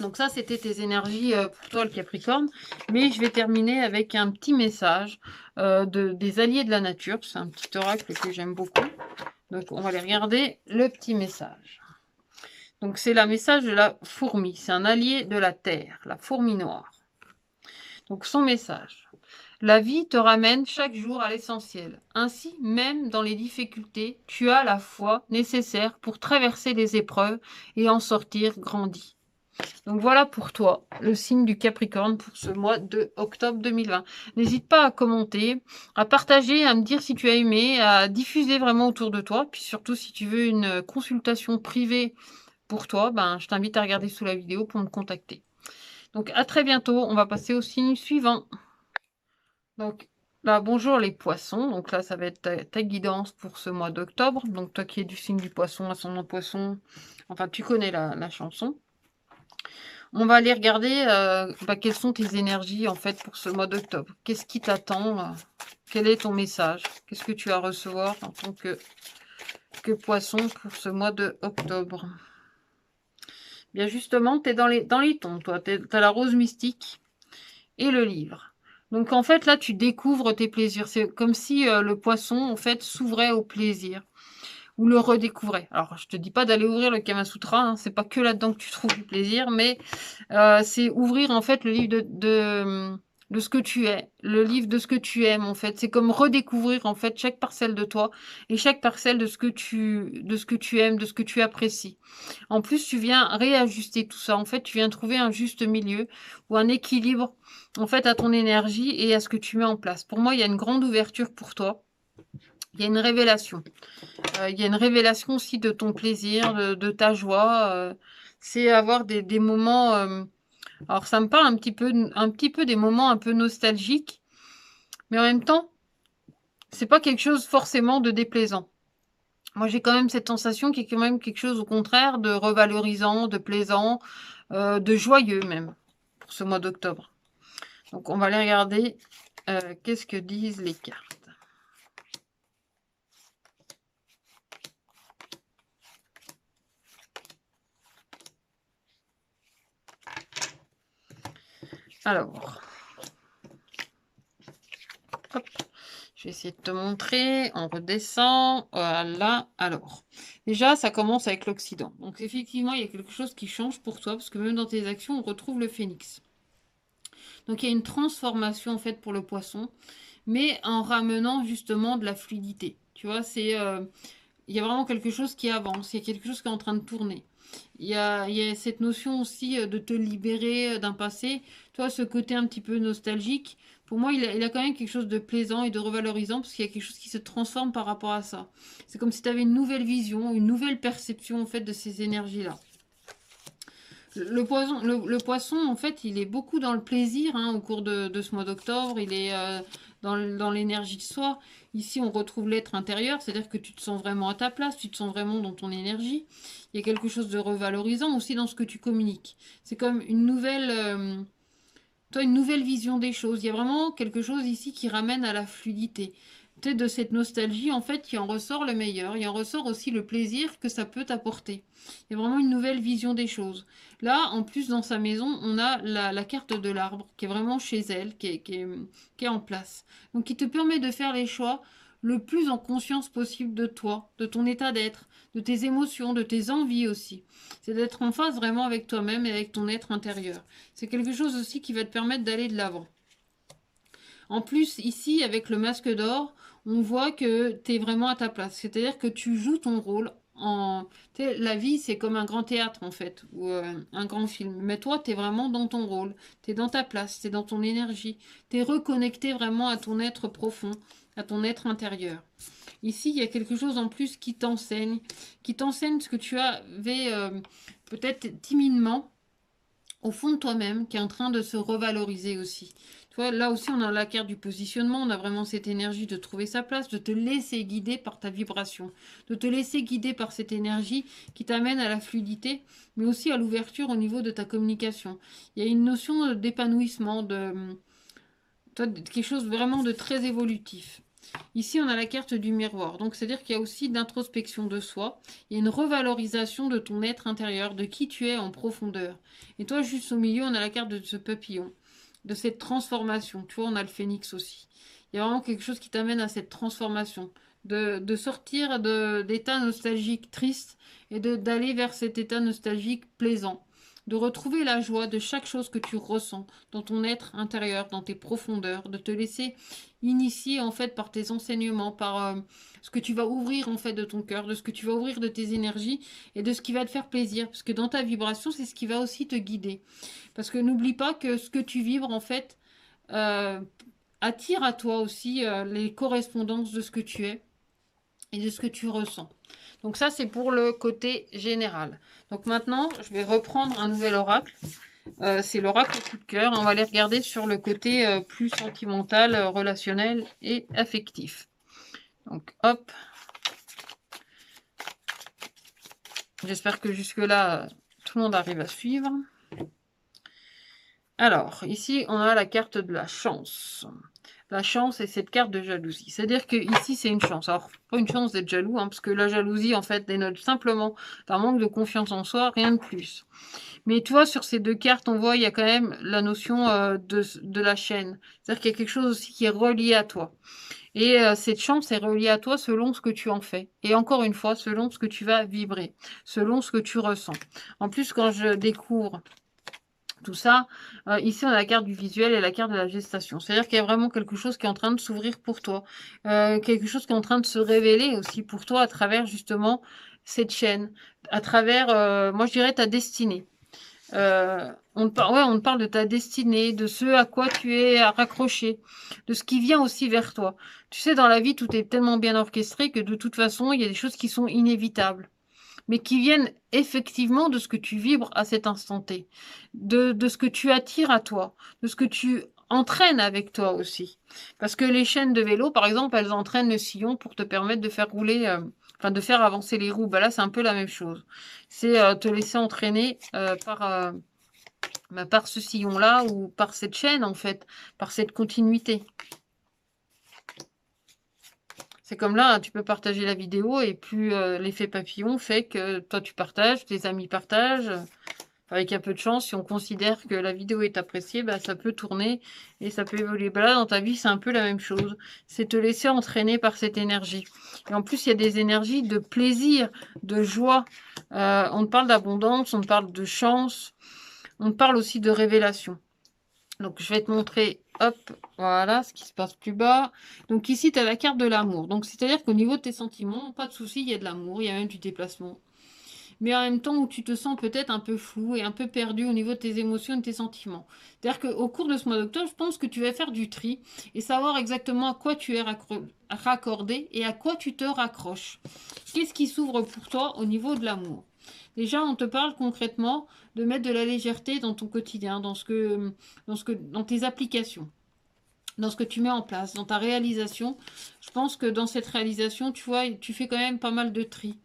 Donc ça, c'était tes énergies pour toi, le Capricorne. Mais je vais terminer avec un petit message des alliés de la nature. C'est un petit oracle que j'aime beaucoup. Donc, on va aller regarder le petit message. Donc, c'est le message de la fourmi. C'est un allié de la terre, la fourmi noire. Donc, son message. La vie te ramène chaque jour à l'essentiel. Ainsi, même dans les difficultés, tu as la foi nécessaire pour traverser les épreuves et en sortir grandi. Donc voilà pour toi, le signe du Capricorne pour ce mois de octobre 2020. N'hésite pas à commenter, à partager, à me dire si tu as aimé, à diffuser vraiment autour de toi. Puis surtout, si tu veux une consultation privée pour toi, ben, je t'invite à regarder sous la vidéo pour me contacter. Donc à très bientôt, on va passer au signe suivant. Donc là, bonjour les poissons. Donc là, ça va être ta guidance pour ce mois d'octobre. Donc toi qui es du signe du poisson, ascendant poisson, enfin tu connais la chanson. On va aller regarder quelles sont tes énergies en fait pour ce mois d'octobre. Qu'est-ce qui t'attend? Quel est ton message? Qu'est-ce que tu vas recevoir en tant que poisson pour ce mois d'octobre? Bien justement, tu es dans les tons, toi. Tu as la rose mystique et le livre. Donc en fait, là, tu découvres tes plaisirs. C'est comme si le poisson, en fait, s'ouvrait au plaisir. Ou le redécouvrait. Alors, je te dis pas d'aller ouvrir le Kama Sutra, hein, c'est pas que là-dedans que tu trouves du plaisir, mais c'est ouvrir en fait le livre de de ce que tu es, le livre de ce que tu aimes, en fait. C'est comme redécouvrir, en fait, chaque parcelle de toi et chaque parcelle de ce que tu aimes, de ce que tu apprécies. En plus, tu viens réajuster tout ça. En fait, tu viens trouver un juste milieu ou un équilibre, en fait, à ton énergie et à ce que tu mets en place. Pour moi, il y a une grande ouverture pour toi. Il y a une révélation. Il y a une révélation aussi de ton plaisir, de ta joie. C'est avoir des moments... alors, ça me parle un petit peu des moments un peu nostalgiques, mais en même temps, c'est pas quelque chose forcément de déplaisant. Moi, j'ai quand même cette sensation qui est quand même quelque chose au contraire de revalorisant, de plaisant, de joyeux même, pour ce mois d'octobre. Donc, on va aller regarder qu'est-ce que disent les cartes. Alors, hop, je vais essayer de te montrer. On redescend. Voilà. Alors, déjà, ça commence avec l'Occident. Donc, effectivement, il y a quelque chose qui change pour toi, parce que même dans tes actions, on retrouve le phénix. Donc, il y a une transformation, en fait, pour le poisson, mais en ramenant justement de la fluidité. Tu vois, il y a vraiment quelque chose qui avance, il y a quelque chose qui est en train de tourner. Il y a cette notion aussi de te libérer d'un passé. Toi, ce côté un petit peu nostalgique, pour moi, il a quand même quelque chose de plaisant et de revalorisant parce qu'il y a quelque chose qui se transforme par rapport à ça. C'est comme si tu avais une nouvelle vision, une nouvelle perception en fait de ces énergies-là. Le poisson, en fait, il est beaucoup dans le plaisir au cours de ce mois d'octobre. Il est dans l'énergie de soi. Ici, on retrouve l'être intérieur, c'est-à-dire que tu te sens vraiment à ta place, tu te sens vraiment dans ton énergie. Il y a quelque chose de revalorisant aussi dans ce que tu communiques. C'est comme une nouvelle vision des choses. Il y a vraiment quelque chose ici qui ramène à la fluidité. Peut-être de cette nostalgie, en fait, il en ressort le meilleur. Il en ressort aussi le plaisir que ça peut t'apporter. Il y a vraiment une nouvelle vision des choses. Là, en plus, dans sa maison, on a la carte de l'arbre qui est vraiment chez elle, qui est en place. Donc, qui te permet de faire les choix le plus en conscience possible de toi, de ton état d'être, de tes émotions, de tes envies aussi. C'est d'être en phase vraiment avec toi-même et avec ton être intérieur. C'est quelque chose aussi qui va te permettre d'aller de l'avant. En plus, ici, avec le masque d'or, on voit que tu es vraiment à ta place. C'est-à-dire que tu joues ton rôle en... La vie, c'est comme un grand théâtre, en fait, ou un grand film. Mais toi, tu es vraiment dans ton rôle. Tu es dans ta place, tu es dans ton énergie. Tu es reconnecté vraiment à ton être profond, à ton être intérieur. Ici, il y a quelque chose en plus qui t'enseigne ce que tu avais peut-être timidement au fond de toi-même, qui est en train de se revaloriser aussi. Tu vois, là aussi, on a la carte du positionnement, on a vraiment cette énergie de trouver sa place, de te laisser guider par ta vibration, de te laisser guider par cette énergie qui t'amène à la fluidité, mais aussi à l'ouverture au niveau de ta communication. Il y a une notion d'épanouissement, quelque chose vraiment de très évolutif. Ici, on a la carte du miroir. Donc, c'est-à-dire qu'il y a aussi d'introspection de soi. Il y a une revalorisation de ton être intérieur, de qui tu es en profondeur. Et toi, juste au milieu, on a la carte de ce papillon, de cette transformation. Tu vois, on a le phénix aussi. Il y a vraiment quelque chose qui t'amène à cette transformation. De sortir d'état nostalgique triste et d'aller vers cet état nostalgique plaisant. De retrouver la joie de chaque chose que tu ressens dans ton être intérieur, dans tes profondeurs, de te laisser initier en fait par tes enseignements, par ce que tu vas ouvrir en fait de ton cœur, de ce que tu vas ouvrir de tes énergies et de ce qui va te faire plaisir. Parce que dans ta vibration, c'est ce qui va aussi te guider. Parce que n'oublie pas que ce que tu vibres en fait euh, attire à toi aussi les correspondances de ce que tu es et de ce que tu ressens. Donc ça, c'est pour le côté général. Donc maintenant, je vais reprendre un nouvel oracle. C'est l'oracle coup de cœur. On va aller regarder sur le côté plus sentimental, relationnel et affectif. Donc hop. J'espère que jusque-là, tout le monde arrive à suivre. Alors, ici, on a la carte de la chance. La chance et cette carte de jalousie. C'est-à-dire que ici, c'est une chance. Alors, pas une chance d'être jaloux, parce que la jalousie, en fait, dénote simplement un manque de confiance en soi, rien de plus. Mais tu vois, sur ces deux cartes, on voit, il y a quand même la notion de la chaîne. C'est-à-dire qu'il y a quelque chose aussi qui est relié à toi. Et cette chance est reliée à toi selon ce que tu en fais. Et encore une fois, selon ce que tu vas vibrer, selon ce que tu ressens. En plus, quand je découvre tout ça. Ici, on a la carte du visuel et la carte de la gestation. C'est-à-dire qu'il y a vraiment quelque chose qui est en train de s'ouvrir pour toi. Quelque chose qui est en train de se révéler aussi pour toi à travers justement cette chaîne. À travers, moi je dirais, ta destinée. On te parle de ta destinée, de ce à quoi tu es raccroché, de ce qui vient aussi vers toi. Tu sais, dans la vie, tout est tellement bien orchestré que de toute façon, il y a des choses qui sont inévitables, mais qui viennent effectivement de ce que tu vibres à cet instant T, de ce que tu attires à toi, de ce que tu entraînes avec toi aussi. Parce que les chaînes de vélo, par exemple, elles entraînent le sillon pour te permettre de faire rouler, enfin de faire avancer les roues. Bah là, c'est un peu la même chose. C'est te laisser entraîner par ce sillon-là ou par cette chaîne, en fait, par cette continuité. C'est comme là, tu peux partager la vidéo et plus l'effet papillon fait que toi tu partages, tes amis partagent. Avec un peu de chance, si on considère que la vidéo est appréciée, bah, ça peut tourner et ça peut évoluer. Bah là, dans ta vie, c'est un peu la même chose. C'est te laisser entraîner par cette énergie. Et en plus, il y a des énergies de plaisir, de joie. On te parle d'abondance, on te parle de chance, on te parle aussi de révélation. Donc, je vais te montrer, hop, voilà, ce qui se passe plus bas. Donc, ici, tu as la carte de l'amour. Donc, c'est-à-dire qu'au niveau de tes sentiments, pas de souci, il y a de l'amour, il y a même du déplacement. Mais en même temps où tu te sens peut-être un peu flou et un peu perdu au niveau de tes émotions et de tes sentiments. C'est-à-dire qu'au cours de ce mois d'octobre, je pense que tu vas faire du tri et savoir exactement à quoi tu es raccordé et à quoi tu te raccroches. Qu'est-ce qui s'ouvre pour toi au niveau de l'amour? Déjà, on te parle concrètement de mettre de la légèreté dans ton quotidien, dans tes applications, dans ce que tu mets en place, dans ta réalisation. Je pense que dans cette réalisation, tu vois, tu fais quand même pas mal de tri.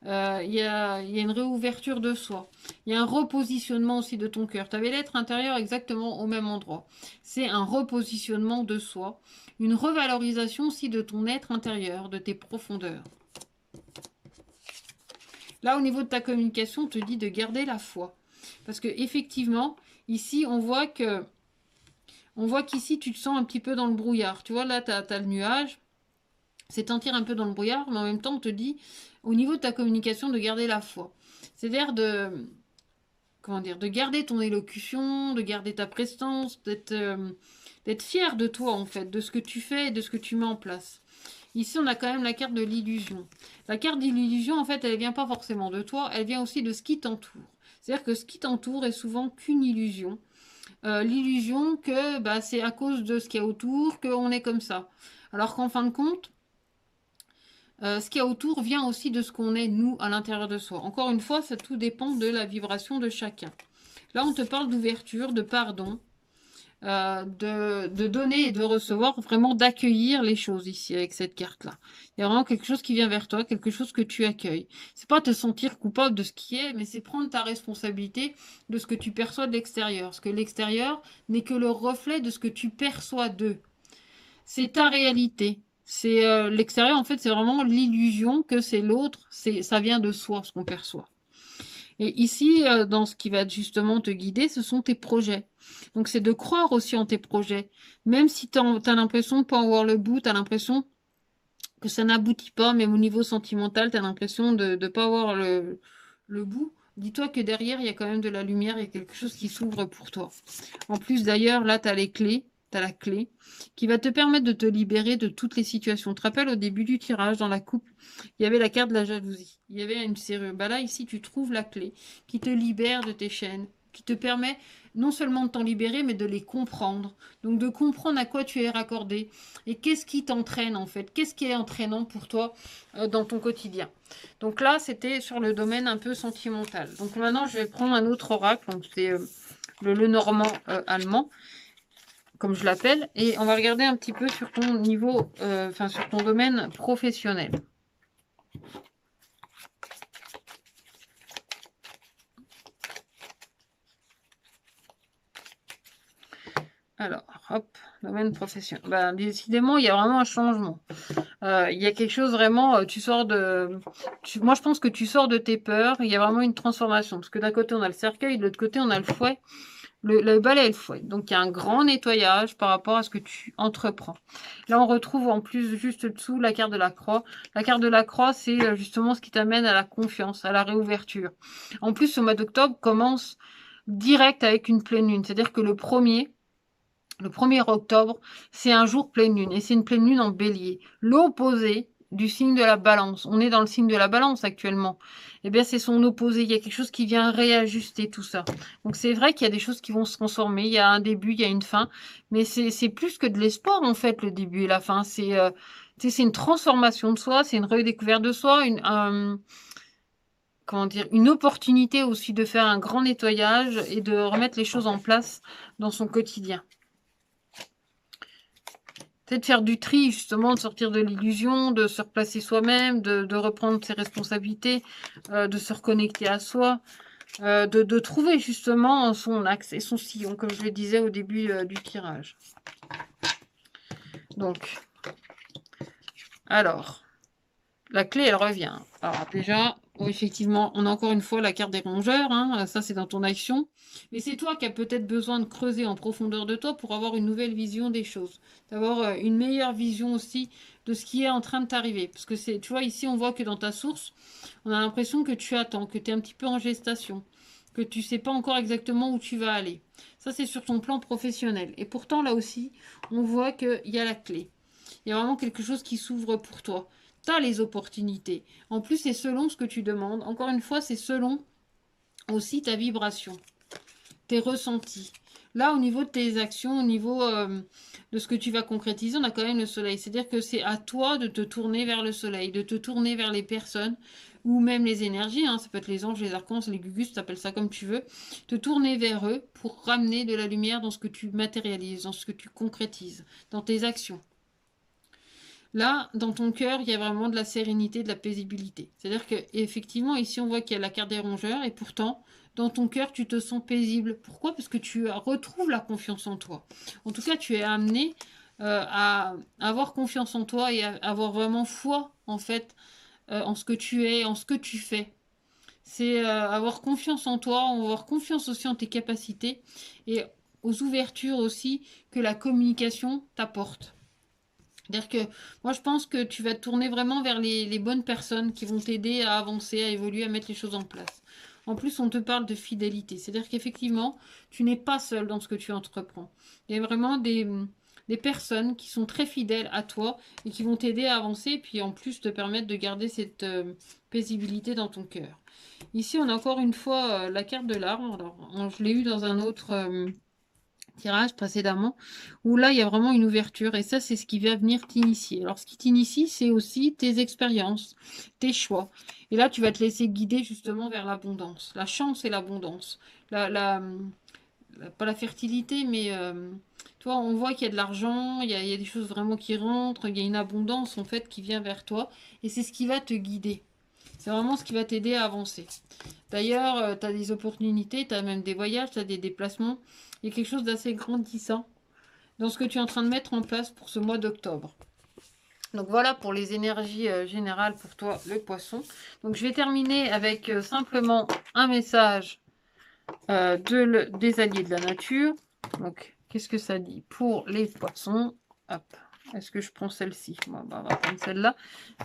Il y a une réouverture de soi. Il y a un repositionnement aussi de ton cœur. Tu avais l'être intérieur exactement au même endroit. C'est un repositionnement de soi. Une revalorisation aussi de ton être intérieur, de tes profondeurs. Là, au niveau de ta communication, on te dit de garder la foi. Parce que effectivement, ici, on voit qu'ici, tu te sens un petit peu dans le brouillard. Tu vois, là, tu as le nuage. C'est sentir un peu dans le brouillard, mais en même temps, on te dit, au niveau de ta communication, de garder la foi. C'est-à-dire de garder ton élocution, de garder ta prestance, d'être fier de toi, en fait, de ce que tu fais et de ce que tu mets en place. Ici, on a quand même la carte de l'illusion. La carte de l'illusion, en fait, elle ne vient pas forcément de toi, elle vient aussi de ce qui t'entoure. C'est-à-dire que ce qui t'entoure est souvent qu'une illusion. L'illusion que bah, c'est à cause de ce qu'il y a autour qu'on est comme ça. Alors qu'en fin de compte, ce qu'il y a autour vient aussi de ce qu'on est, nous, à l'intérieur de soi. Encore une fois, ça tout dépend de la vibration de chacun. Là, on te parle d'ouverture, de pardon, de donner et de recevoir, vraiment d'accueillir les choses ici avec cette carte-là. Il y a vraiment quelque chose qui vient vers toi, quelque chose que tu accueilles. C'est pas te sentir coupable de ce qui est, mais c'est prendre ta responsabilité de ce que tu perçois de l'extérieur. Parce que l'extérieur n'est que le reflet de ce que tu perçois d'eux. C'est ta réalité. C'est l'extérieur, en fait, c'est vraiment l'illusion que c'est l'autre. Ça vient de soi, ce qu'on perçoit. Et ici, dans ce qui va justement te guider, ce sont tes projets. Donc, c'est de croire aussi en tes projets. Même si tu as l'impression de ne pas avoir le bout, tu as l'impression que ça n'aboutit pas, même au niveau sentimental, tu as l'impression de ne pas avoir le bout. Dis-toi que derrière, il y a quand même de la lumière, il y a quelque chose qui s'ouvre pour toi. En plus, d'ailleurs, là, tu as les clés. Tu as la clé qui va te permettre de te libérer de toutes les situations. Tu te rappelles, au début du tirage, dans la coupe, il y avait la carte de la jalousie. Il y avait une serrure. Bah là, ici, tu trouves la clé qui te libère de tes chaînes, qui te permet non seulement de t'en libérer, mais de les comprendre. Donc, de comprendre à quoi tu es raccordé et qu'est-ce qui t'entraîne, en fait. Qu'est-ce qui est entraînant pour toi dans ton quotidien. Donc là, c'était sur le domaine un peu sentimental. Donc maintenant, je vais prendre un autre oracle. Donc, c'est le normand allemand, comme je l'appelle, et on va regarder un petit peu sur ton niveau, sur ton domaine professionnel. Alors, hop, domaine professionnel. Ben, décidément, il y a vraiment un changement. Il y a quelque chose vraiment, tu sors de... moi, je pense que tu sors de tes peurs, il y a vraiment une transformation. Parce que d'un côté, on a le cercueil, de l'autre côté, on a le fouet. Le balai et le fouet. Donc, il y a un grand nettoyage par rapport à ce que tu entreprends. Là, on retrouve en plus, juste dessous, la carte de la croix. La carte de la croix, c'est justement ce qui t'amène à la confiance, à la réouverture. En plus, ce mois d'octobre commence direct avec une pleine lune. C'est-à-dire que le 1er octobre, c'est un jour pleine lune et c'est une pleine lune en bélier. L'opposé du signe de la balance. On est dans le signe de la balance actuellement. Eh bien, c'est son opposé. Il y a quelque chose qui vient réajuster tout ça. Donc, c'est vrai qu'il y a des choses qui vont se transformer. Il y a un début, il y a une fin. Mais c'est plus que de l'espoir, en fait, le début et la fin. C'est une transformation de soi, c'est une redécouverte de soi, comment dire, une opportunité aussi de faire un grand nettoyage et de remettre les choses en place dans son quotidien. C'est de faire du tri, justement, de sortir de l'illusion, de se replacer soi-même, de reprendre ses responsabilités, de se reconnecter à soi, de trouver justement son axe et son sillon, comme je le disais au début du tirage. Donc, alors, la clé, elle revient. Alors déjà, effectivement, on a encore une fois la carte des rongeurs, hein, ça c'est dans ton action. Mais c'est toi qui as peut-être besoin de creuser en profondeur de toi pour avoir une nouvelle vision des choses. D'avoir une meilleure vision aussi de ce qui est en train de t'arriver. Parce que tu vois, ici on voit que dans ta source, on a l'impression que tu attends, que tu es un petit peu en gestation, que tu sais pas encore exactement où tu vas aller. Ça c'est sur ton plan professionnel. Et pourtant là aussi, on voit qu'il y a la clé. Il y a vraiment quelque chose qui s'ouvre pour toi. Tu as les opportunités. En plus, c'est selon ce que tu demandes. Encore une fois, c'est selon aussi ta vibration, tes ressentis. Là, au niveau de tes actions, au niveau de ce que tu vas concrétiser, on a quand même le soleil. C'est-à-dire que c'est à toi de te tourner vers le soleil, de te tourner vers les personnes ou même les énergies. Hein, ça peut être les anges, les archanges, les gugus, tu appelles ça comme tu veux. Te tourner vers eux pour ramener de la lumière dans ce que tu matérialises, dans ce que tu concrétises, dans tes actions. Là, dans ton cœur, il y a vraiment de la sérénité, de la paisibilité. C'est-à-dire qu'effectivement, ici, on voit qu'il y a la carte des rongeurs, et pourtant, dans ton cœur, tu te sens paisible. Pourquoi? Parce que tu retrouves la confiance en toi. En tout cas, tu es amené à avoir confiance en toi et à avoir vraiment foi, en fait, en ce que tu es, en ce que tu fais. C'est avoir confiance en toi, avoir confiance aussi en tes capacités et aux ouvertures aussi que la communication t'apporte. C'est-à-dire que moi, je pense que tu vas te tourner vraiment vers les bonnes personnes qui vont t'aider à avancer, à évoluer, à mettre les choses en place. En plus, on te parle de fidélité. C'est-à-dire qu'effectivement, tu n'es pas seul dans ce que tu entreprends. Il y a vraiment des personnes qui sont très fidèles à toi et qui vont t'aider à avancer et puis en plus te permettre de garder cette paisibilité dans ton cœur. Ici, on a encore une fois la carte de l'arbre. Alors, je l'ai eu dans un autre tirage précédemment, où là, il y a vraiment une ouverture, et ça, c'est ce qui va venir t'initier. Alors, ce qui t'initie, c'est aussi tes expériences, tes choix. Et là, tu vas te laisser guider justement vers l'abondance, la chance et l'abondance. Pas la fertilité, mais toi, on voit qu'il y a de l'argent, il y a des choses vraiment qui rentrent, il y a une abondance, en fait, qui vient vers toi, et c'est ce qui va te guider. C'est vraiment ce qui va t'aider à avancer. D'ailleurs, tu as des opportunités, tu as même des voyages, tu as des déplacements. Il y a quelque chose d'assez grandissant dans ce que tu es en train de mettre en place pour ce mois d'octobre. Donc voilà pour les énergies générales pour toi, le poisson. Donc je vais terminer avec simplement un message des alliés de la nature. Donc qu'est-ce que ça dit pour les poissons? Hop. Est-ce que je prends celle-ci? Bon, bah, on va prendre celle-là.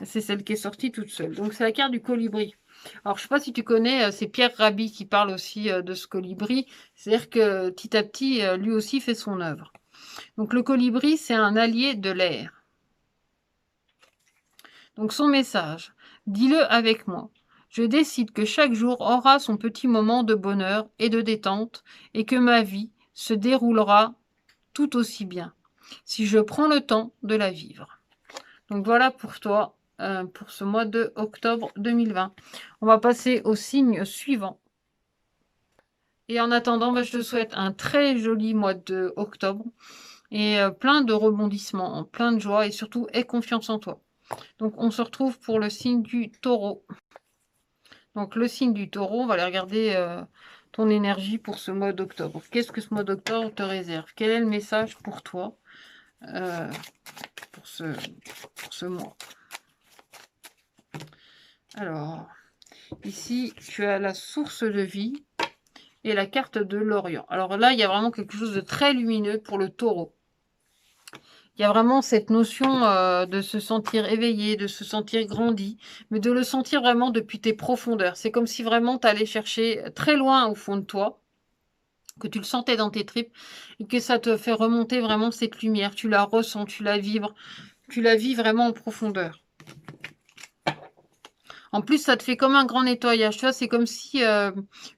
C'est celle qui est sortie toute seule. Donc, c'est la carte du colibri. Alors, je ne sais pas si tu connais, c'est Pierre Rabhi qui parle aussi de ce colibri. C'est-à-dire que petit à petit, lui aussi fait son œuvre. Donc, le colibri, c'est un allié de l'air. Donc, son message, dis-le avec moi. Je décide que chaque jour aura son petit moment de bonheur et de détente et que ma vie se déroulera tout aussi bien si je prends le temps de la vivre. Donc voilà pour toi, pour ce mois de octobre 2020. On va passer au signe suivant. Et en attendant, je te souhaite un très joli mois de octobre et plein de rebondissements, plein de joie et surtout aie confiance en toi. Donc on se retrouve pour le signe du taureau. Donc le signe du taureau, on va aller regarder ton énergie pour ce mois d'octobre. Qu'est-ce que ce mois d'octobre te réserve? Quel est le message pour toi pour ce mois? Alors, ici, tu as la source de vie et la carte de l'Orient. Alors là, il y a vraiment quelque chose de très lumineux pour le taureau. Il y a vraiment cette notion de se sentir éveillé, de se sentir grandi, mais de le sentir vraiment depuis tes profondeurs. C'est comme si vraiment tu allais chercher très loin au fond de toi que tu le sentais dans tes tripes et que ça te fait remonter vraiment cette lumière. Tu la ressens, tu la vibres, tu la vis vraiment en profondeur. En plus, ça te fait comme un grand nettoyage. Tu vois, c'est comme si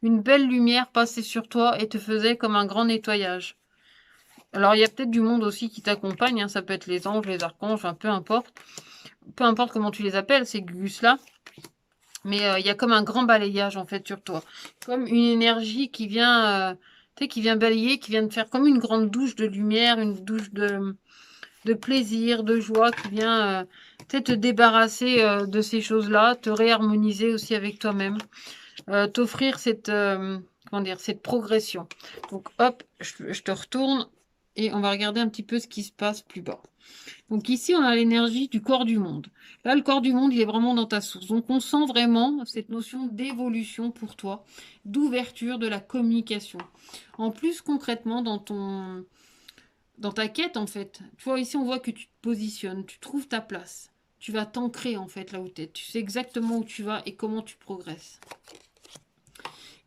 une belle lumière passait sur toi et te faisait comme un grand nettoyage. Alors, il y a peut-être du monde aussi qui t'accompagne. Hein. Ça peut être les anges, les archanges, enfin, peu importe. Peu importe comment tu les appelles, ces gus-là. Mais il y a comme un grand balayage, en fait, sur toi. Comme une énergie qui vient, tu sais, qui vient balayer, qui vient te faire comme une grande douche de lumière, une douche de plaisir, de joie, qui vient te débarrasser de ces choses-là, te réharmoniser aussi avec toi-même, t'offrir cette, comment dire, cette progression. Donc hop, je te retourne et on va regarder un petit peu ce qui se passe plus bas. Donc ici, on a l'énergie du corps du monde. Là, le corps du monde, il est vraiment dans ta source. Donc on sent vraiment cette notion d'évolution pour toi, d'ouverture de la communication. En plus, concrètement, dans ta quête, en fait. Tu vois, ici, on voit que tu te positionnes, tu trouves ta place. Tu vas t'ancrer, en fait, là où tu es. Tu sais exactement où tu vas et comment tu progresses.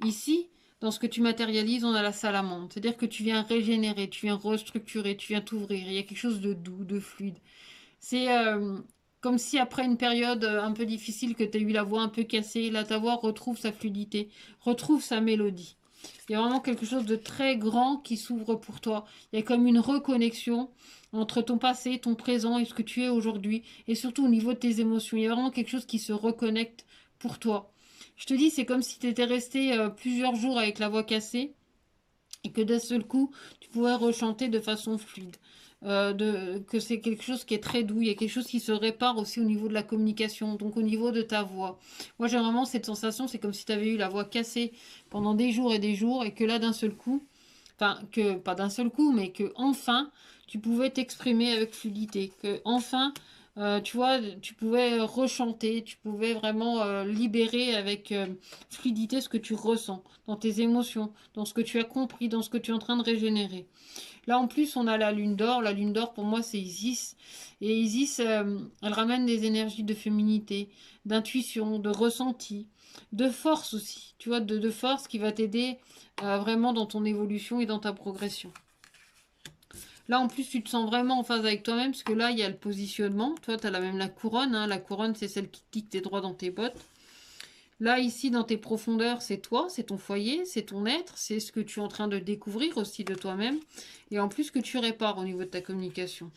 Ici, dans ce que tu matérialises, on a la salamandre. C'est-à-dire que tu viens régénérer, tu viens restructurer, tu viens t'ouvrir. Il y a quelque chose de doux, de fluide. C'est comme si après une période un peu difficile, que tu as eu la voix un peu cassée, là, ta voix retrouve sa fluidité, retrouve sa mélodie. Il y a vraiment quelque chose de très grand qui s'ouvre pour toi. Il y a comme une reconnexion entre ton passé, ton présent et ce que tu es aujourd'hui. Et surtout au niveau de tes émotions. Il y a vraiment quelque chose qui se reconnecte pour toi. Je te dis, c'est comme si tu étais resté plusieurs jours avec la voix cassée et que d'un seul coup, tu pouvais rechanter de façon fluide. Que c'est quelque chose qui est très doux, il y a quelque chose qui se répare aussi au niveau de la communication, donc au niveau de ta voix. Moi j'ai vraiment cette sensation, c'est comme si tu avais eu la voix cassée pendant des jours et que là d'un seul coup, enfin que pas d'un seul coup, mais que enfin tu pouvais t'exprimer avec fluidité, que enfin tu vois, tu pouvais rechanter, tu pouvais vraiment libérer avec fluidité ce que tu ressens dans tes émotions, dans ce que tu as compris, dans ce que tu es en train de régénérer. Là, en plus, on a la lune d'or. La lune d'or, pour moi, c'est Isis. Et Isis, elle ramène des énergies de féminité, d'intuition, de ressenti, de force aussi. Tu vois, de force qui va t'aider vraiment dans ton évolution et dans ta progression. Là, en plus, tu te sens vraiment en phase avec toi-même, parce que là, il y a le positionnement. Toi, tu as même la couronne. Hein. La couronne, c'est celle qui tique tes droits dans tes bottes. Là, ici, dans tes profondeurs, c'est toi, c'est ton foyer, c'est ton être, c'est ce que tu es en train de découvrir aussi de toi-même. Et en plus, que tu répares au niveau de ta communication.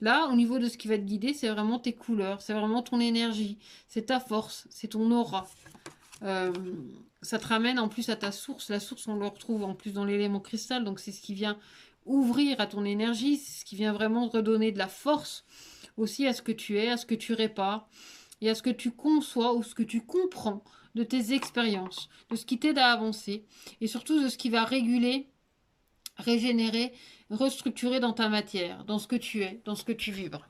Là, au niveau de ce qui va te guider, c'est vraiment tes couleurs, c'est vraiment ton énergie, c'est ta force, c'est ton aura. Ça te ramène en plus à ta source. La source, on le retrouve en plus dans l'élément cristal, donc c'est ce qui vient ouvrir à ton énergie, c'est ce qui vient vraiment redonner de la force aussi à ce que tu es, à ce que tu répares et à ce que tu conçois ou ce que tu comprends de tes expériences, de ce qui t'aide à avancer et surtout de ce qui va réguler, régénérer, restructurer dans ta matière, dans ce que tu es, dans ce que tu vibres.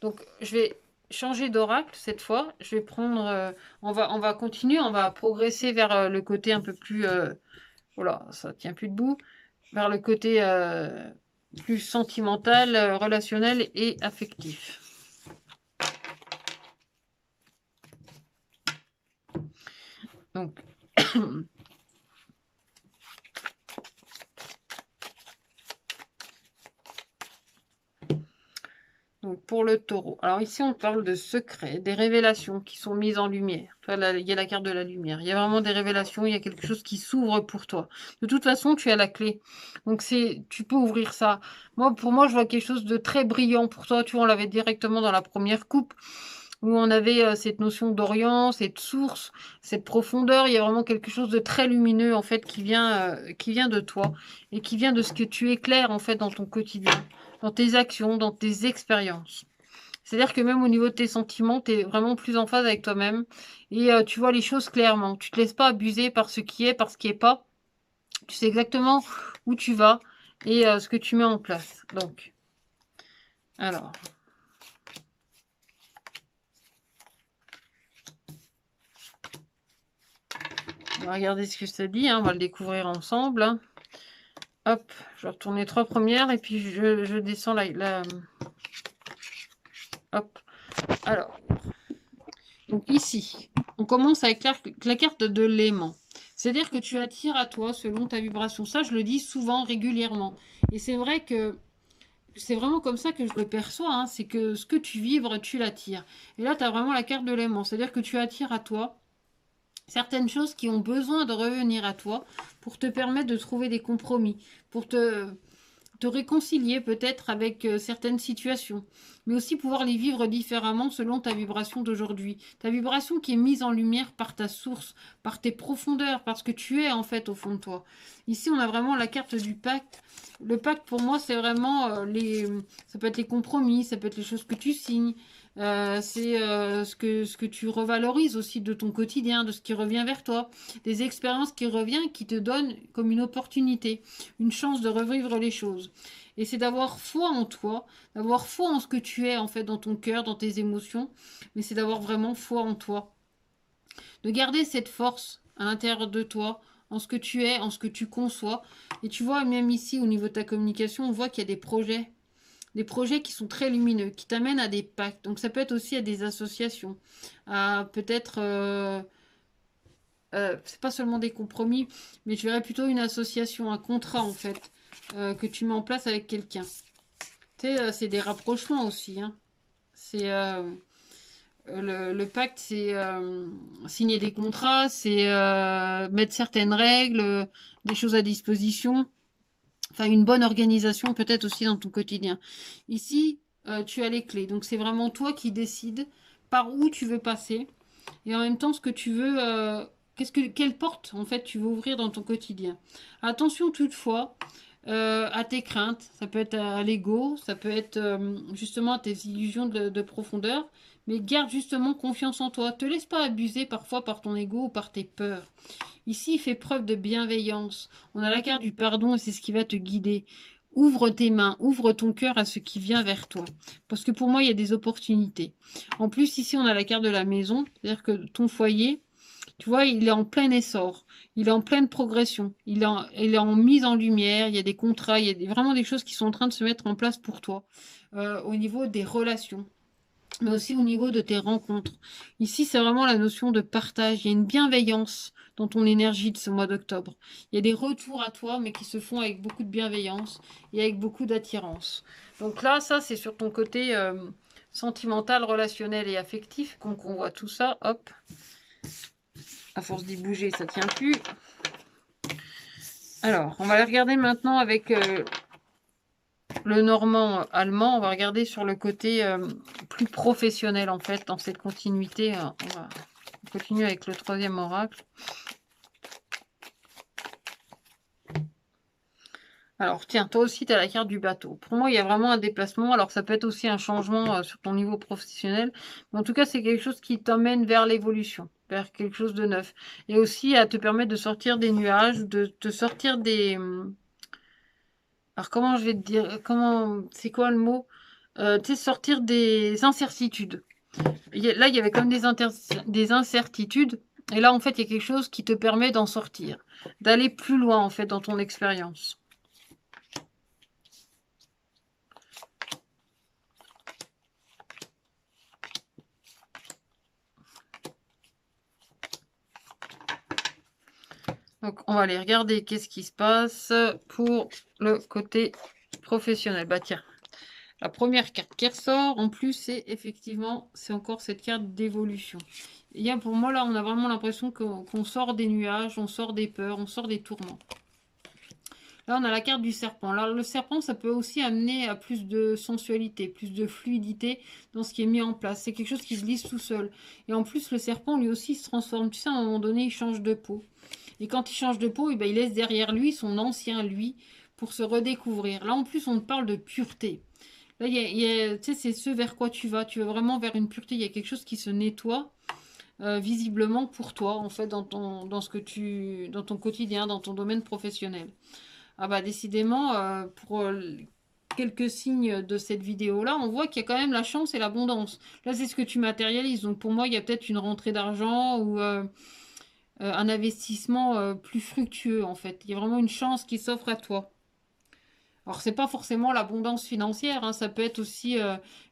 Donc je vais changer d'oracle cette fois. Je vais prendre, on va continuer, on va progresser vers le côté un peu plus, voilà, ça tient plus debout, vers le côté plus sentimental, relationnel et affectif. Donc Donc pour le taureau. Alors ici, on parle de secrets, des révélations qui sont mises en lumière. Là, il y a la carte de la lumière. Il y a vraiment des révélations, il y a quelque chose qui s'ouvre pour toi. De toute façon, tu as la clé. Donc tu peux ouvrir ça. Pour moi, je vois quelque chose de très brillant pour toi. Tu vois, on l'avait directement dans la première coupe où on avait cette notion d'Orient, cette source, cette profondeur. Il y a vraiment quelque chose de très lumineux en fait qui vient de toi et qui vient de ce que tu éclaires en fait dans ton quotidien, dans tes actions, dans tes expériences. C'est-à-dire que même au niveau de tes sentiments, tu es vraiment plus en phase avec toi-même et tu vois les choses clairement. Tu te laisses pas abuser par ce qui est, par ce qui est pas. Tu sais exactement où tu vas et ce que tu mets en place. Donc, alors. On va regarder ce que ça dit, hein, on va le découvrir ensemble. Hein. Hop, je vais retourner 3 premières et puis je descends Hop, alors. Donc ici, on commence avec la carte de l'aimant. C'est-à-dire que tu attires à toi selon ta vibration. Ça, je le dis souvent, régulièrement. Et c'est vrai que c'est vraiment comme ça que je le perçois, hein. C'est que ce que tu vibres, tu l'attires. Et là, tu as vraiment la carte de l'aimant. C'est-à-dire que tu attires à toi certaines choses qui ont besoin de revenir à toi pour te permettre de trouver des compromis, pour te réconcilier peut-être avec certaines situations, mais aussi pouvoir les vivre différemment selon ta vibration d'aujourd'hui. Ta vibration qui est mise en lumière par ta source, par tes profondeurs, parce que tu es en fait au fond de toi. Ici, on a vraiment la carte du pacte. Le pacte, pour moi, c'est vraiment ça peut être les compromis, ça peut être les choses que tu signes, c'est ce que tu revalorises aussi de ton quotidien, de ce qui revient vers toi, des expériences qui reviennent, qui te donnent comme une opportunité, une chance de revivre les choses. Et c'est d'avoir foi en toi, d'avoir foi en ce que tu es en fait dans ton cœur, dans tes émotions, mais c'est d'avoir vraiment foi en toi. De garder cette force à l'intérieur de toi, en ce que tu es, en ce que tu conçois. Et tu vois, même ici, au niveau de ta communication, on voit qu'il y a des projets qui sont très lumineux, qui t'amènent à des pactes. Donc ça peut être aussi à des associations, à peut-être, c'est pas seulement des compromis, mais je verrais plutôt une association, un contrat en fait, que tu mets en place avec quelqu'un. Tu sais, c'est des rapprochements aussi, hein. C'est le pacte, c'est signer des contrats, c'est mettre certaines règles, des choses à disposition. Enfin, une bonne organisation peut-être aussi dans ton quotidien. Ici, tu as les clés. Donc, c'est vraiment toi qui décides par où tu veux passer et en même temps ce que tu veux. Quelle porte en fait tu veux ouvrir dans ton quotidien. Attention toutefois à tes craintes. Ça peut être à l'ego, ça peut être justement à tes illusions de profondeur. Mais garde justement confiance en toi. Te laisse pas abuser parfois par ton ego ou par tes peurs. Ici, fais preuve de bienveillance. On a la carte du pardon et c'est ce qui va te guider. Ouvre tes mains, ouvre ton cœur à ce qui vient vers toi. Parce que pour moi, il y a des opportunités. En plus, ici, on a la carte de la maison. C'est-à-dire que ton foyer, tu vois, il est en plein essor. Il est en pleine progression. Il est en mise en lumière. Il y a des contrats. Il y a vraiment des choses qui sont en train de se mettre en place pour toi. Au niveau des relations, mais aussi au niveau de tes rencontres. Ici, c'est vraiment la notion de partage. Il y a une bienveillance dans ton énergie de ce mois d'octobre. Il y a des retours à toi, mais qui se font avec beaucoup de bienveillance et avec beaucoup d'attirance. Donc là, ça, c'est sur ton côté sentimental, relationnel et affectif qu'on voit tout ça. Hop, à force d'y bouger, ça tient plus. Alors, on va aller regarder maintenant avec le normand allemand. On va regarder sur le côté plus professionnel, en fait, dans cette continuité. On va continuer avec le troisième oracle. Alors, tiens, toi aussi, tu as la carte du bateau. Pour moi, il y a vraiment un déplacement. Alors, ça peut être aussi un changement sur ton niveau professionnel. Mais en tout cas, c'est quelque chose qui t'emmène vers l'évolution, vers quelque chose de neuf. Et aussi à te permettre de sortir des nuages, de te sortir des... Alors, comment je vais te dire... Comment... C'est quoi le mot? Tu sais, sortir des incertitudes. Là, il y avait comme des incertitudes. Et là, en fait, il y a quelque chose qui te permet d'en sortir. D'aller plus loin, en fait, dans ton expérience. Donc, on va aller regarder qu'est-ce qui se passe pour le côté professionnel. Bah tiens, la première carte qui ressort, en plus, c'est effectivement, c'est encore cette carte d'évolution. Il y a pour moi, là, on a vraiment l'impression qu'on sort des nuages, on sort des peurs, on sort des tourments. Là, on a la carte du serpent. Alors, le serpent, ça peut aussi amener à plus de sensualité, plus de fluidité dans ce qui est mis en place. C'est quelque chose qui se lisse tout seul. Et en plus, le serpent, lui aussi, se transforme. Tu sais, à un moment donné, il change de peau. Et quand il change de peau, eh ben, il laisse derrière lui son ancien lui pour se redécouvrir. Là, en plus, on parle de pureté. Là, tu sais, c'est ce vers quoi tu vas. Tu vas vraiment vers une pureté. Il y a quelque chose qui se nettoie visiblement pour toi, en fait, dans ton quotidien, dans ton domaine professionnel. Ah bah décidément, pour quelques signes de cette vidéo-là, on voit qu'il y a quand même la chance et l'abondance. Là, c'est ce que tu matérialises. Donc pour moi, il y a peut-être une rentrée d'argent ou un investissement plus fructueux, en fait. Il y a vraiment une chance qui s'offre à toi. Alors, c'est pas forcément l'abondance financière, hein, ça peut être aussi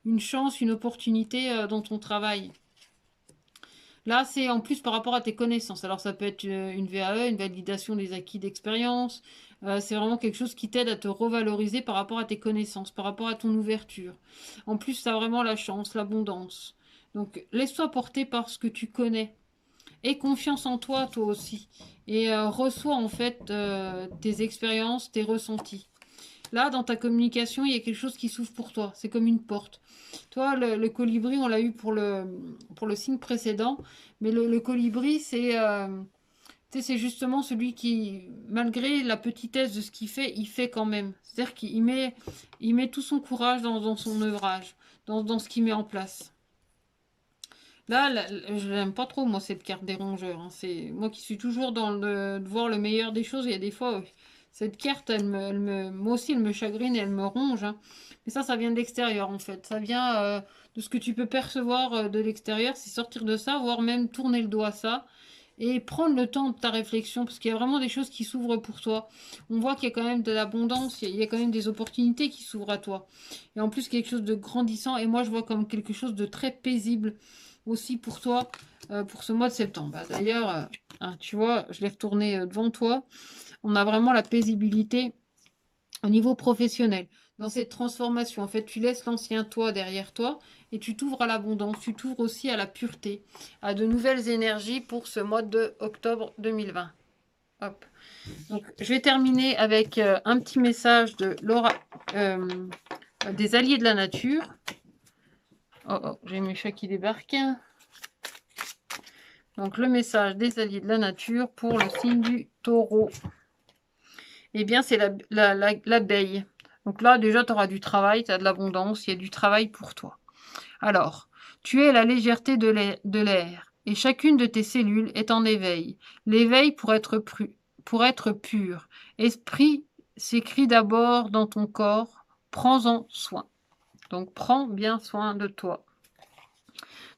une chance, une opportunité dans ton travail. Là, c'est en plus par rapport à tes connaissances. Alors, ça peut être une VAE, une validation des acquis d'expérience. C'est vraiment quelque chose qui t'aide à te revaloriser par rapport à tes connaissances, par rapport à ton ouverture. En plus, tu as vraiment la chance, l'abondance. Donc, laisse-toi porter par ce que tu connais. Aie confiance en toi, toi aussi. Et reçois en fait tes expériences, tes ressentis. Là, dans ta communication, il y a quelque chose qui s'ouvre pour toi. C'est comme une porte. Toi, le colibri, on l'a eu pour le signe précédent. Mais le colibri, c'est justement celui qui, malgré la petitesse de ce qu'il fait, il fait quand même. C'est-à-dire il met tout son courage dans son œuvrage, dans ce qu'il met en place. Là, je l'aime pas trop, moi, cette carte des rongeurs, hein. C'est moi qui suis toujours dans de voir le meilleur des choses. Il y a des fois, cette carte, moi aussi, elle me chagrine et elle me ronge, hein. Mais ça vient de l'extérieur, en fait. Ça vient de ce que tu peux percevoir de l'extérieur. C'est sortir de ça, voire même tourner le dos à ça. Et prendre le temps de ta réflexion, parce qu'il y a vraiment des choses qui s'ouvrent pour toi. On voit qu'il y a quand même de l'abondance, il y a quand même des opportunités qui s'ouvrent à toi. Et en plus, quelque chose de grandissant. Et moi, je vois comme quelque chose de très paisible aussi pour toi, pour ce mois de septembre. Bah, d'ailleurs, hein, tu vois, je l'ai retourné devant toi. On a vraiment la paisibilité au niveau professionnel. Dans cette transformation, en fait, tu laisses l'ancien toi derrière toi et tu t'ouvres à l'abondance, tu t'ouvres aussi à la pureté, à de nouvelles énergies pour ce mois de octobre 2020. Hop. Donc, je vais terminer avec un petit message de Laura, des alliés de la nature. Oh, oh, j'ai mes chats qui débarquent. Donc, le message des alliés de la nature pour le signe du taureau. Eh bien, c'est l'abeille. Donc là, déjà, tu auras du travail, tu as de l'abondance, il y a du travail pour toi. Alors, tu es la légèreté de l'air, et chacune de tes cellules est en éveil. L'éveil pour être pur. Esprit s'écrit d'abord dans ton corps, prends-en soin. Donc, prends bien soin de toi.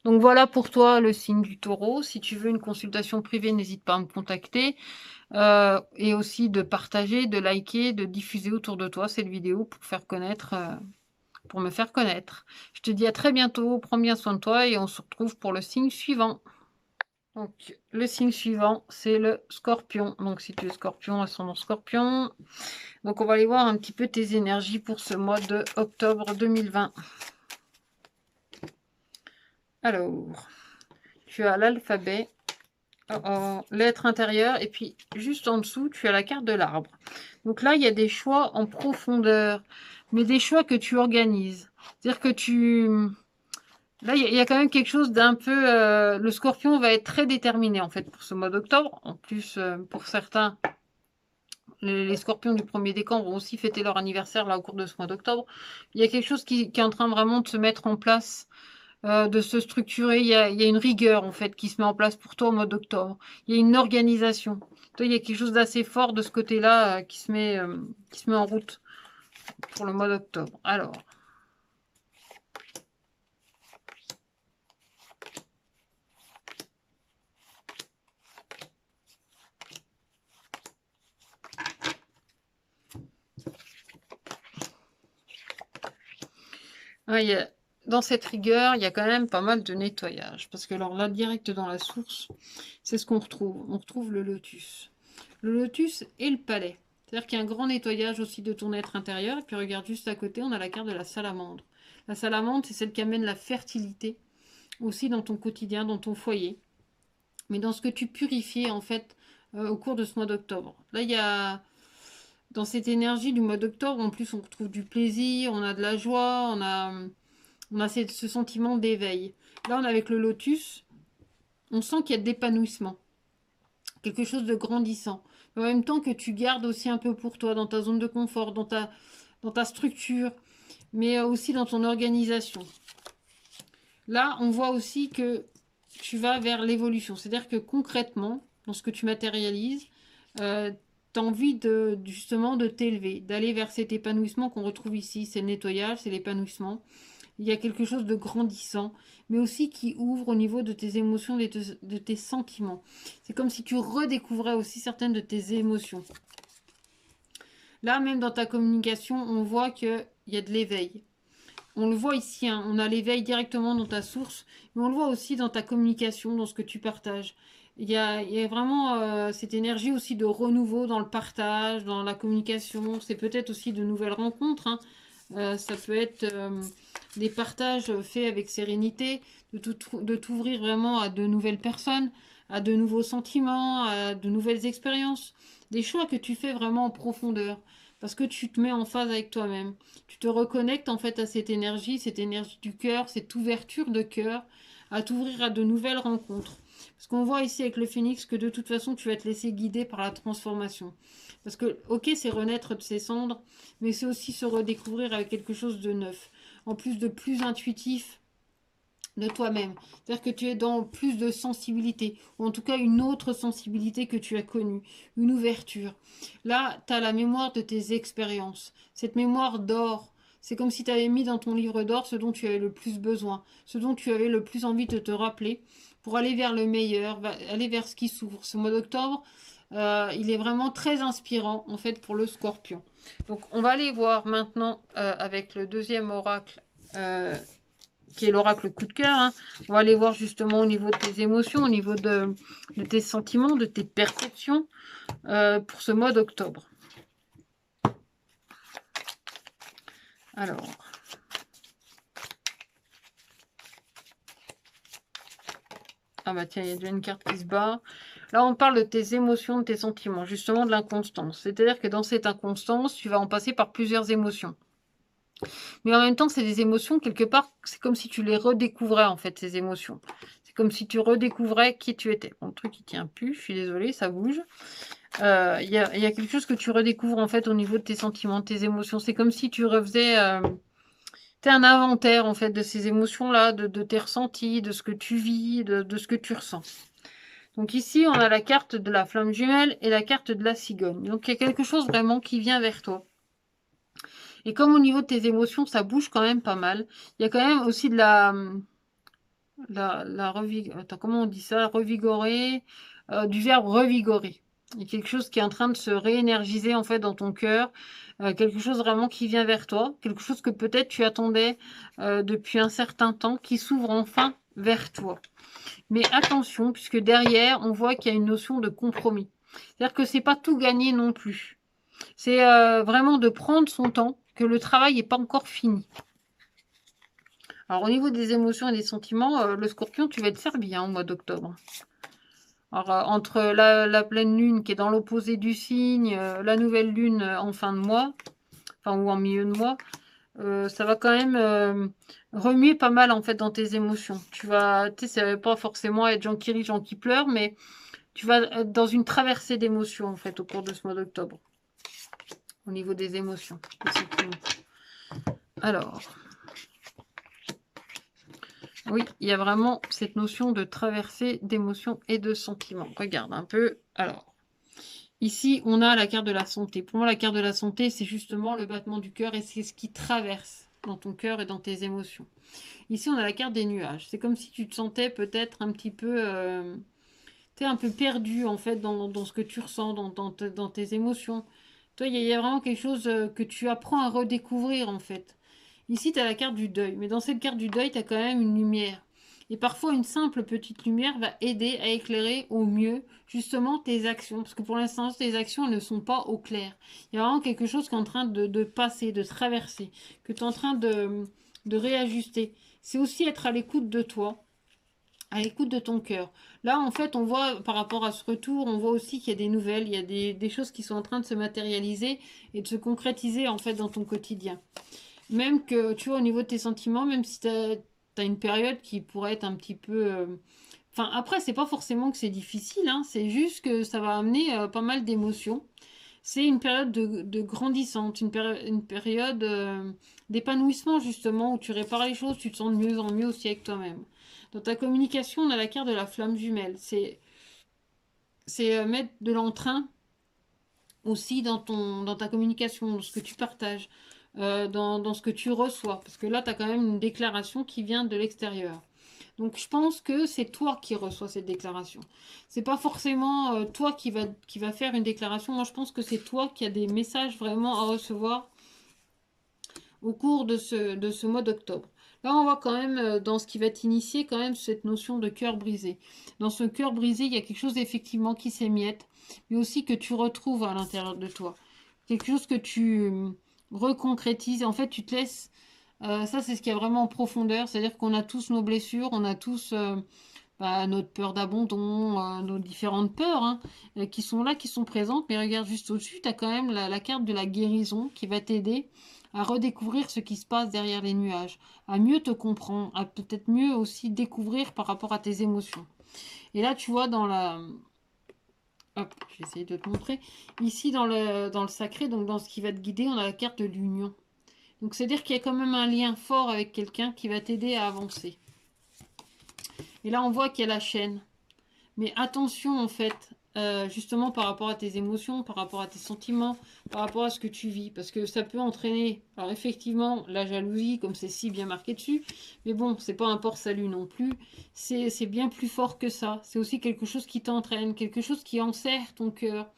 Donc voilà pour toi le signe du taureau. Si tu veux une consultation privée, n'hésite pas à me contacter. Et aussi de partager, de liker, de diffuser autour de toi cette vidéo pour faire connaître, pour me faire connaître. Je te dis à très bientôt, prends bien soin de toi et on se retrouve pour le signe suivant. Donc le signe suivant, c'est le scorpion. Donc si tu es scorpion, ascendant scorpion. Donc on va aller voir un petit peu tes énergies pour ce mois de octobre 2020. Alors, tu as l'alphabet. Lettre intérieure, et puis juste en dessous, tu as la carte de l'arbre. Donc là, il y a des choix en profondeur, mais des choix que tu organises. C'est-à-dire que là, il y a quand même quelque chose d'un peu... le scorpion va être très déterminé, en fait, pour ce mois d'octobre. En plus, pour certains, les scorpions du 1er décembre vont aussi fêter leur anniversaire, là, au cours de ce mois d'octobre. Il y a quelque chose qui est en train vraiment de se mettre en place, de se structurer. Il y a une rigueur, en fait, qui se met en place pour toi au mois d'octobre. Il y a une organisation. Toi, il y a quelque chose d'assez fort de ce côté-là qui se met en route pour le mois d'octobre. Alors, dans cette rigueur, il y a quand même pas mal de nettoyage. Parce que alors là, direct dans la source, c'est ce qu'on retrouve. On retrouve le lotus. Le lotus et le palais. C'est-à-dire qu'il y a un grand nettoyage aussi de ton être intérieur. Et puis regarde juste à côté, on a la carte de la salamandre. La salamandre, c'est celle qui amène la fertilité aussi dans ton quotidien, dans ton foyer. Mais dans ce que tu purifies en fait au cours de ce mois d'octobre. Là, il y a... Dans cette énergie du mois d'octobre, en plus, on retrouve du plaisir, on a de la joie, on a ce sentiment d'éveil. Là, on a avec le lotus, on sent qu'il y a de l'épanouissement. Quelque chose de grandissant. Mais en même temps que tu gardes aussi un peu pour toi, dans ta zone de confort, dans ta structure, mais aussi dans ton organisation. Là, on voit aussi que tu vas vers l'évolution. C'est-à-dire que concrètement, dans ce que tu matérialises, tu as envie justement de t'élever, d'aller vers cet épanouissement qu'on retrouve ici. C'est le nettoyage, c'est l'épanouissement. Il y a quelque chose de grandissant, mais aussi qui ouvre au niveau de tes émotions, de tes sentiments. C'est comme si tu redécouvrais aussi certaines de tes émotions. Là, même dans ta communication, on voit qu'il y a de l'éveil. on le voit ici, hein, on a l'éveil directement dans ta source, mais on le voit aussi dans ta communication, dans ce que tu partages. Il y a vraiment cette énergie aussi de renouveau dans le partage, dans la communication. C'est peut-être aussi de nouvelles rencontres, hein. Ça peut être des partages faits avec sérénité, de t'ouvrir vraiment à de nouvelles personnes, à de nouveaux sentiments, à de nouvelles expériences. Des choix que tu fais vraiment en profondeur, parce que tu te mets en phase avec toi-même. Tu te reconnectes en fait à cette énergie du cœur, cette ouverture de cœur, à t'ouvrir à de nouvelles rencontres. Parce qu'on voit ici avec le phénix que de toute façon, tu vas te laisser guider par la transformation. Parce que, ok, c'est renaître de ses cendres, mais c'est aussi se redécouvrir avec quelque chose de neuf. En plus de plus intuitif de toi-même. C'est-à-dire que tu es dans plus de sensibilité, ou en tout cas une autre sensibilité que tu as connue, une ouverture. Là, tu as la mémoire de tes expériences. Cette mémoire d'or, c'est comme si tu avais mis dans ton livre d'or ce dont tu avais le plus besoin, ce dont tu avais le plus envie de te rappeler, pour aller vers le meilleur, aller vers ce qui s'ouvre. Ce mois d'octobre, il est vraiment très inspirant, en fait, pour le scorpion. Donc, on va aller voir maintenant avec le deuxième oracle, qui est l'oracle coup de cœur. Hein. On va aller voir justement au niveau de tes émotions, au niveau de tes sentiments, de tes perceptions pour ce mois d'octobre. Alors... Ah bah tiens, il y a déjà une carte qui se bat. Là, on parle de tes émotions, de tes sentiments, justement de l'inconstance. C'est-à-dire que dans cette inconstance, tu vas en passer par plusieurs émotions. Mais en même temps, c'est des émotions, quelque part, c'est comme si tu les redécouvrais, en fait, ces émotions. C'est comme si tu redécouvrais qui tu étais. Bon, le truc, il tient plus, je suis désolée, ça bouge. Il y a quelque chose que tu redécouvres, en fait, au niveau de tes sentiments, de tes émotions. C'est comme si tu refaisais... un inventaire, en fait, de ces émotions-là, de tes ressentis, de ce que tu vis, de ce que tu ressens. Donc ici, on a la carte de la flamme jumelle et la carte de la cigogne. Donc il y a quelque chose vraiment qui vient vers toi. Et comme au niveau de tes émotions, ça bouge quand même pas mal. Il y a quand même aussi de attends, comment on dit ça? Revigorer, du verbe revigorer. Il y a quelque chose qui est en train de se réénergiser en fait dans ton cœur. Quelque chose vraiment qui vient vers toi. Quelque chose que peut-être tu attendais depuis un certain temps, qui s'ouvre enfin vers toi. Mais attention, puisque derrière, on voit qu'il y a une notion de compromis. C'est-à-dire que c'est pas tout gagné non plus. C'est vraiment de prendre son temps, que le travail n'est pas encore fini. Alors au niveau des émotions et des sentiments, le scorpion, tu vas être servi hein, au mois d'octobre. Alors entre la pleine lune qui est dans l'opposé du signe, la nouvelle lune en fin de mois, enfin ou en milieu de mois, ça va quand même remuer pas mal en fait dans tes émotions. Tu sais, ça va pas forcément être gens qui rient, gens qui pleurent, mais tu vas être dans une traversée d'émotions en fait au cours de ce mois d'octobre. Au niveau des émotions. Alors, oui, il y a vraiment cette notion de traversée d'émotions et de sentiments. Regarde un peu. Alors, ici, on a la carte de la santé. Pour moi, la carte de la santé, c'est justement le battement du cœur et c'est ce qui traverse dans ton cœur et dans tes émotions. Ici, on a la carte des nuages. C'est comme si tu te sentais peut-être un petit peu... tu es un peu perdu, en fait, dans ce que tu ressens, dans tes émotions. Toi, il y a vraiment quelque chose que tu apprends à redécouvrir, en fait. Ici, tu as la carte du deuil. Mais dans cette carte du deuil, tu as quand même une lumière. Et parfois, une simple petite lumière va aider à éclairer au mieux, justement, tes actions. Parce que pour l'instant, tes actions elles ne sont pas au clair. Il y a vraiment quelque chose qui est en train de passer, de traverser, que tu es en train de réajuster. C'est aussi être à l'écoute de toi, à l'écoute de ton cœur. Là, en fait, on voit, par rapport à ce retour, on voit aussi qu'il y a des nouvelles, il y a des choses qui sont en train de se matérialiser et de se concrétiser, en fait, dans ton quotidien. Même que, tu vois, au niveau de tes sentiments, même si tu as une période qui pourrait être un petit peu... Enfin, après, c'est pas forcément que c'est difficile, hein, c'est juste que ça va amener pas mal d'émotions. C'est une période de grandissante, une période d'épanouissement, justement, où tu répares les choses, tu te sens de mieux en mieux aussi avec toi-même. Dans ta communication, on a la carte de la flamme jumelle. C'est mettre de l'entrain aussi dans ta communication, dans ce que tu partages, dans ce que tu reçois. Parce que là, tu as quand même une déclaration qui vient de l'extérieur. Donc, je pense que c'est toi qui reçois cette déclaration. C'est pas forcément toi qui va faire une déclaration. Moi, je pense que c'est toi qui as des messages vraiment à recevoir au cours de ce mois d'octobre. Là, on voit quand même, dans ce qui va t'initier, quand même, cette notion de cœur brisé. Dans ce cœur brisé, il y a quelque chose, effectivement, qui s'émiette, mais aussi que tu retrouves à l'intérieur de toi. Quelque chose que tu reconcrétises. En fait, tu te laisses... ça, c'est ce qu'il y a vraiment en profondeur. C'est-à-dire qu'on a tous nos blessures, on a tous notre peur d'abandon, nos différentes peurs hein, qui sont là, qui sont présentes. Mais regarde juste au-dessus, tu as quand même la carte de la guérison qui va t'aider à redécouvrir ce qui se passe derrière les nuages, à mieux te comprendre, à peut-être mieux aussi découvrir par rapport à tes émotions. Et là, tu vois, dans la... Hop, je vais essayer de te montrer. Ici, dans le sacré, donc dans ce qui va te guider, on a la carte de l'union. Donc, c'est-à-dire qu'il y a quand même un lien fort avec quelqu'un qui va t'aider à avancer. Et là, on voit qu'il y a la chaîne. Mais attention, en fait, justement par rapport à tes émotions, par rapport à tes sentiments, par rapport à ce que tu vis. Parce que ça peut entraîner, alors effectivement, la jalousie, comme c'est si bien marqué dessus. Mais bon, c'est pas un port-salut non plus. C'est bien plus fort que ça. C'est aussi quelque chose qui t'entraîne, quelque chose qui enserre ton cœur.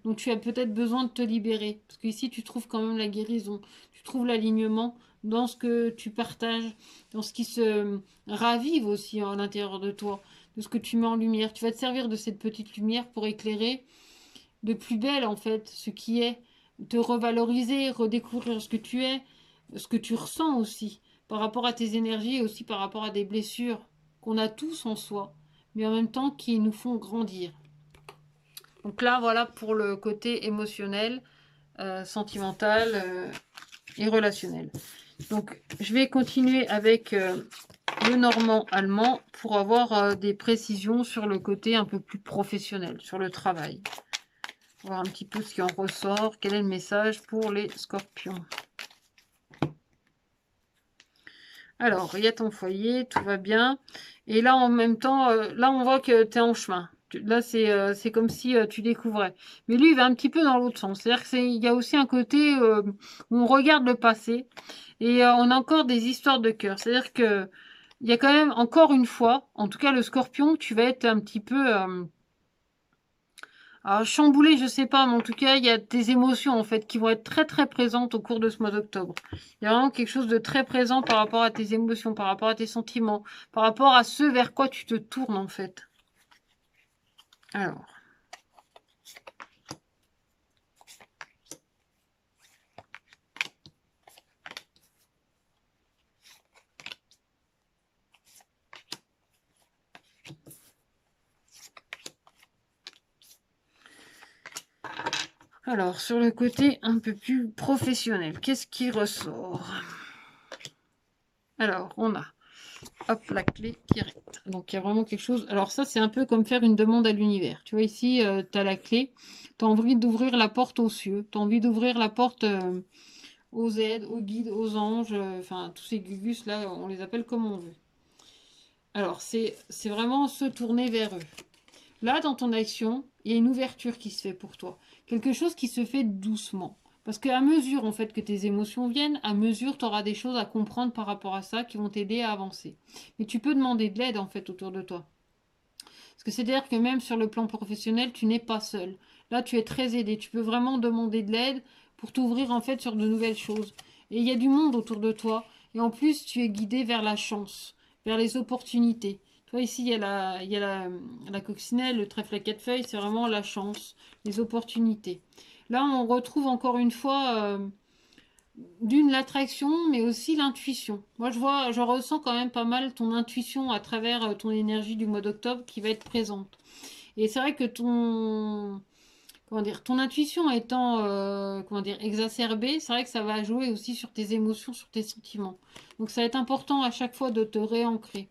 Donc tu as peut-être besoin de te libérer. Parce qu'ici, tu trouves quand même la guérison. Tu trouves l'alignement dans ce que tu partages, dans ce qui se ravive aussi à l'intérieur de toi, de ce que tu mets en lumière. Tu vas te servir de cette petite lumière pour éclairer de plus belle, en fait, ce qui est, te revaloriser, redécouvrir ce que tu es, ce que tu ressens aussi, par rapport à tes énergies et aussi par rapport à des blessures qu'on a tous en soi, mais en même temps qui nous font grandir. Donc là, voilà pour le côté émotionnel, sentimental et relationnel. Donc, je vais continuer avec le normand allemand pour avoir des précisions sur le côté un peu plus professionnel, sur le travail. Voir un petit peu ce qui en ressort, quel est le message pour les scorpions. Alors, il y a ton foyer, tout va bien. Et là, en même temps, là, on voit que tu es en chemin. Là, c'est comme si tu découvrais. Mais lui, il va un petit peu dans l'autre sens. C'est-à-dire qu'il y a aussi un côté où on regarde le passé et on a encore des histoires de cœur. C'est-à-dire que il y a quand même, encore une fois, en tout cas le scorpion, tu vas être un petit peu... alors, chamboulé, je sais pas, mais en tout cas, il y a des émotions, en fait, qui vont être très, très présentes au cours de ce mois d'octobre. Il y a vraiment quelque chose de très présent par rapport à tes émotions, par rapport à tes sentiments, par rapport à ce vers quoi tu te tournes, en fait. Alors... Alors, sur le côté un peu plus professionnel, qu'est-ce qui ressort? Alors, on a, hop, la clé qui arrête. Donc, il y a vraiment quelque chose... Alors, ça, c'est un peu comme faire une demande à l'univers. Tu vois, ici, tu as la clé. Tu as envie d'ouvrir la porte aux cieux. Tu as envie d'ouvrir la porte aux aides, aux guides, aux anges. Enfin, tous ces gugus, là, on les appelle comme on veut. Alors, c'est vraiment se tourner vers eux. Là, dans ton action, il y a une ouverture qui se fait pour toi. Quelque chose qui se fait doucement. Parce qu'à mesure, en fait, que tes émotions viennent, à mesure, tu auras des choses à comprendre par rapport à ça qui vont t'aider à avancer. Mais tu peux demander de l'aide, en fait, autour de toi. Parce que c'est-à-dire que même sur le plan professionnel, tu n'es pas seul. Là, tu es très aidé. Tu peux vraiment demander de l'aide pour t'ouvrir, en fait, sur de nouvelles choses. Et il y a du monde autour de toi. Et en plus, tu es guidé vers la chance, vers les opportunités. Toi, ici, il y a la coccinelle, le trèfle à quatre feuilles, c'est vraiment la chance, les opportunités. Là, on retrouve encore une fois d'une l'attraction, mais aussi l'intuition. Moi, je ressens quand même pas mal ton intuition à travers ton énergie du mois d'octobre qui va être présente. Et c'est vrai que ton intuition étant exacerbée, c'est vrai que ça va jouer aussi sur tes émotions, sur tes sentiments. Donc ça va être important à chaque fois de te réancrer.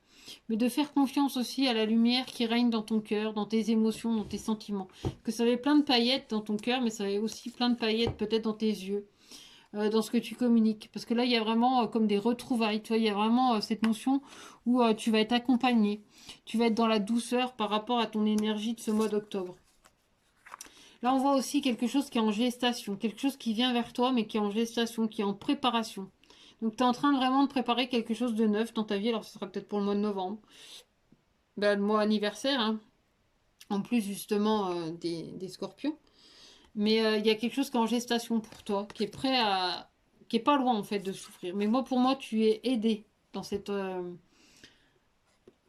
Mais de faire confiance aussi à la lumière qui règne dans ton cœur, dans tes émotions, dans tes sentiments. Que ça avait plein de paillettes dans ton cœur, mais ça avait aussi plein de paillettes peut-être dans tes yeux, dans ce que tu communiques. Parce que là, il y a vraiment comme des retrouvailles. Tu vois, il y a vraiment cette notion où tu vas être accompagné. Tu vas être dans la douceur par rapport à ton énergie de ce mois d'octobre. Là, on voit aussi quelque chose qui est en gestation, quelque chose qui vient vers toi, mais qui est en gestation, qui est en préparation. Donc, tu es en train vraiment de préparer quelque chose de neuf dans ta vie. Alors, ce sera peut-être pour le mois de novembre. Ben, le mois anniversaire, hein. En plus, justement, des scorpions. Mais il y a quelque chose qui est en gestation pour toi, qui est prêt qui est pas loin en fait de souffrir. Mais moi, pour moi, tu es aidé dans cette,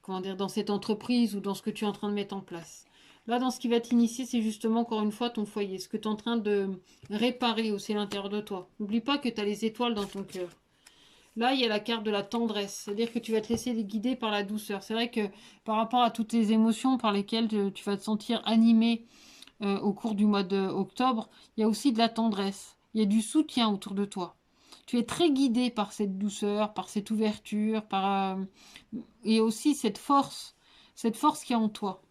comment dire, dans cette entreprise ou dans ce que tu es en train de mettre en place. Là, dans ce qui va t'initier, c'est justement encore une fois ton foyer, ce que tu es en train de réparer aussi à l'intérieur de toi. N'oublie pas que tu as les étoiles dans ton cœur. Là, il y a la carte de la tendresse, c'est-à-dire que tu vas te laisser guider par la douceur. C'est vrai que par rapport à toutes les émotions par lesquelles tu vas te sentir animé au cours du mois d'octobre, il y a aussi de la tendresse, il y a du soutien autour de toi. Tu es très guidé par cette douceur, par cette ouverture, et aussi cette force qui est en toi.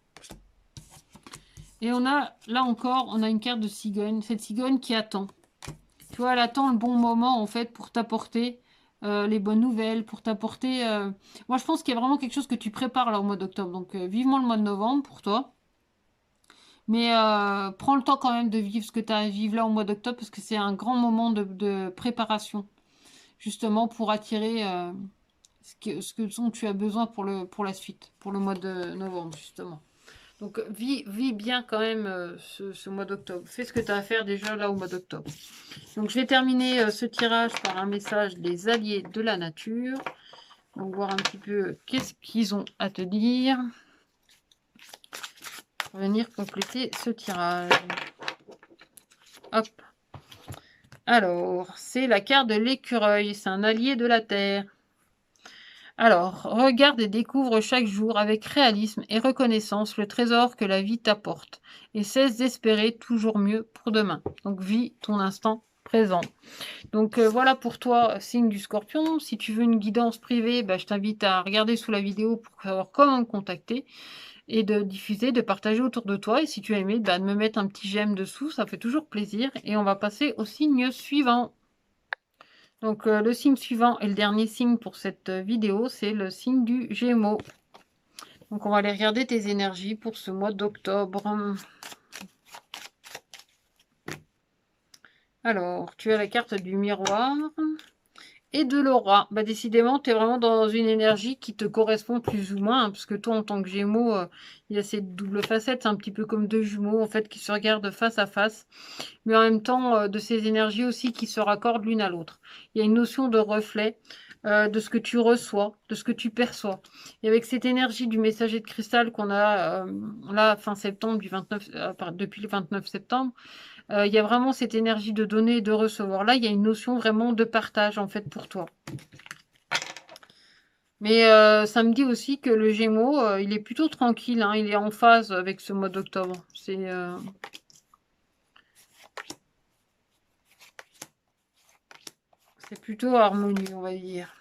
Et on a, là encore, on a une carte de cigogne, cette cigogne qui attend. Tu vois, elle attend le bon moment, en fait, pour t'apporter les bonnes nouvelles, pour t'apporter... Moi, je pense qu'il y a vraiment quelque chose que tu prépares là au mois d'octobre. Donc, vivement le mois de novembre pour toi. Mais prends le temps quand même de vivre ce que tu as à vivre là au mois d'octobre, parce que c'est un grand moment de préparation, justement, pour attirer ce dont tu as besoin pour la suite, pour le mois de novembre, justement. Donc, vis bien quand même ce mois d'octobre. Fais ce que tu as à faire déjà là au mois d'octobre. Donc, je vais terminer ce tirage par un message des alliés de la nature. On va voir un petit peu qu'est-ce qu'ils ont à te dire. Pour venir compléter ce tirage. Hop. Alors, c'est la carte de l'écureuil. C'est un allié de la terre. Alors, regarde et découvre chaque jour avec réalisme et reconnaissance le trésor que la vie t'apporte et cesse d'espérer toujours mieux pour demain. Donc, vis ton instant présent. Donc, voilà pour toi, signe du Scorpion. Si tu veux une guidance privée, je t'invite à regarder sous la vidéo pour savoir comment me contacter et de diffuser, de partager autour de toi. Et si tu as aimé, de me mettre un petit j'aime dessous, ça fait toujours plaisir. Et on va passer au signe suivant. Donc, le signe suivant et le dernier signe pour cette vidéo, c'est le signe du Gémeaux. Donc, on va aller regarder tes énergies pour ce mois d'octobre. Alors, tu as la carte du miroir et de l'aura. Décidément, tu es vraiment dans une énergie qui te correspond plus ou moins, parce que toi, en tant que Gémeaux, il y a cette double facette, c'est un petit peu comme deux jumeaux, en fait, qui se regardent face à face, mais en même temps, de ces énergies aussi qui se raccordent l'une à l'autre. Il y a une notion de reflet, de ce que tu reçois, de ce que tu perçois. Et avec cette énergie du messager de cristal qu'on a là, fin septembre, depuis le 29 septembre, il y a vraiment cette énergie de donner et de recevoir. Là, il y a une notion vraiment de partage, en fait, pour toi. Mais ça me dit aussi que le Gémeaux, il est plutôt tranquille, hein, il est en phase avec ce mois d'octobre. C'est plutôt harmonieux, on va dire.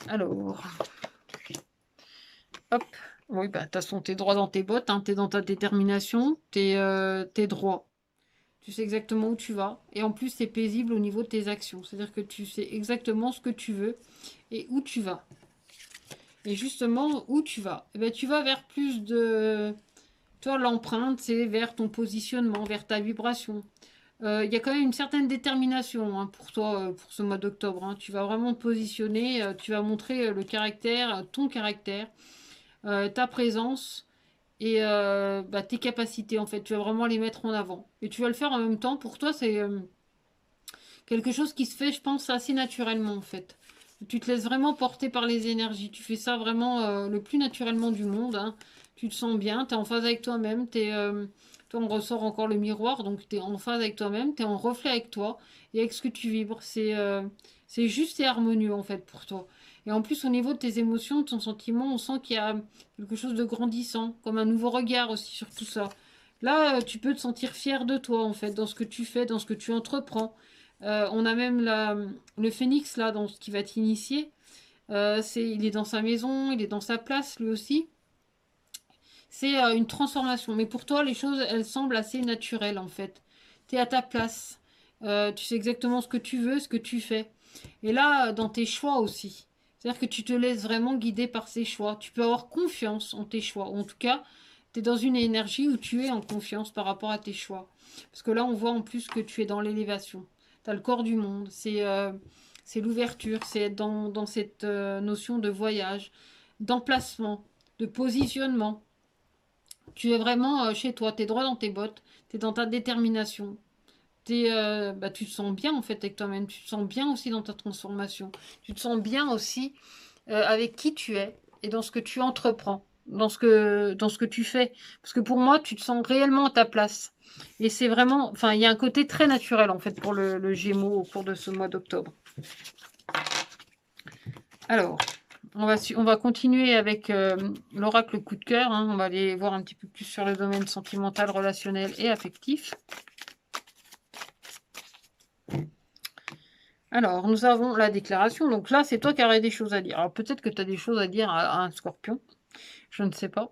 Alors, hop. Oui, de toute façon, t'es droit dans tes bottes, hein, t'es dans ta détermination, t'es droit. Tu sais exactement où tu vas. Et en plus, c'est paisible au niveau de tes actions. C'est-à-dire que tu sais exactement ce que tu veux et où tu vas. Et justement, où tu vas? Tu vas vers plus de... Toi, l'empreinte, c'est vers ton positionnement, vers ta vibration. Il y a quand même une certaine détermination pour toi, pour ce mois d'octobre. Hein. Tu vas vraiment te positionner, tu vas montrer le caractère, ton caractère, ta présence et tes capacités, en fait. Tu vas vraiment les mettre en avant. Et tu vas le faire en même temps. Pour toi, c'est quelque chose qui se fait, je pense, assez naturellement, en fait. Tu te laisses vraiment porter par les énergies. Tu fais ça vraiment le plus naturellement du monde. Hein. Tu te sens bien, tu es en phase avec toi-même. Toi, on ressort encore le miroir, donc tu es en phase avec toi-même, tu es en reflet avec toi et avec ce que tu vibres. C'est juste et harmonieux, en fait, pour toi. Et en plus, au niveau de tes émotions, de ton sentiment, on sent qu'il y a quelque chose de grandissant, comme un nouveau regard aussi sur tout ça. Là, tu peux te sentir fier de toi, en fait, dans ce que tu fais, dans ce que tu entreprends. On a même le phénix, là, dans ce qui va t'initier. Il est dans sa maison, il est dans sa place, lui aussi. C'est une transformation. Mais pour toi, les choses, elles semblent assez naturelles, en fait. Tu es à ta place. Tu sais exactement ce que tu veux, ce que tu fais. Et là, dans tes choix aussi. C'est-à-dire que tu te laisses vraiment guider par ces choix. Tu peux avoir confiance en tes choix. Ou en tout cas, tu es dans une énergie où tu es en confiance par rapport à tes choix. Parce que là, on voit en plus que tu es dans l'élévation. Tu as le corps du monde. C'est l'ouverture. C'est être dans cette notion de voyage, d'emplacement, de positionnement. Tu es vraiment chez toi. Tu es droit dans tes bottes. Tu es dans ta détermination. tu te sens bien en fait avec toi-même. Tu te sens bien aussi dans ta transformation. Tu te sens bien aussi avec qui tu es et dans ce que tu entreprends, dans ce que tu fais. Parce que pour moi, tu te sens réellement à ta place. Et c'est vraiment, enfin, il y a un côté très naturel en fait pour le Gémeaux au cours de ce mois d'octobre. Alors, on va continuer avec l'oracle coup de cœur. Hein. On va aller voir un petit peu plus sur le domaine sentimental, relationnel et affectif. Alors, nous avons la déclaration. Donc là, c'est toi qui aurais des choses à dire. Alors, peut-être que tu as des choses à dire à un scorpion. Je ne sais pas.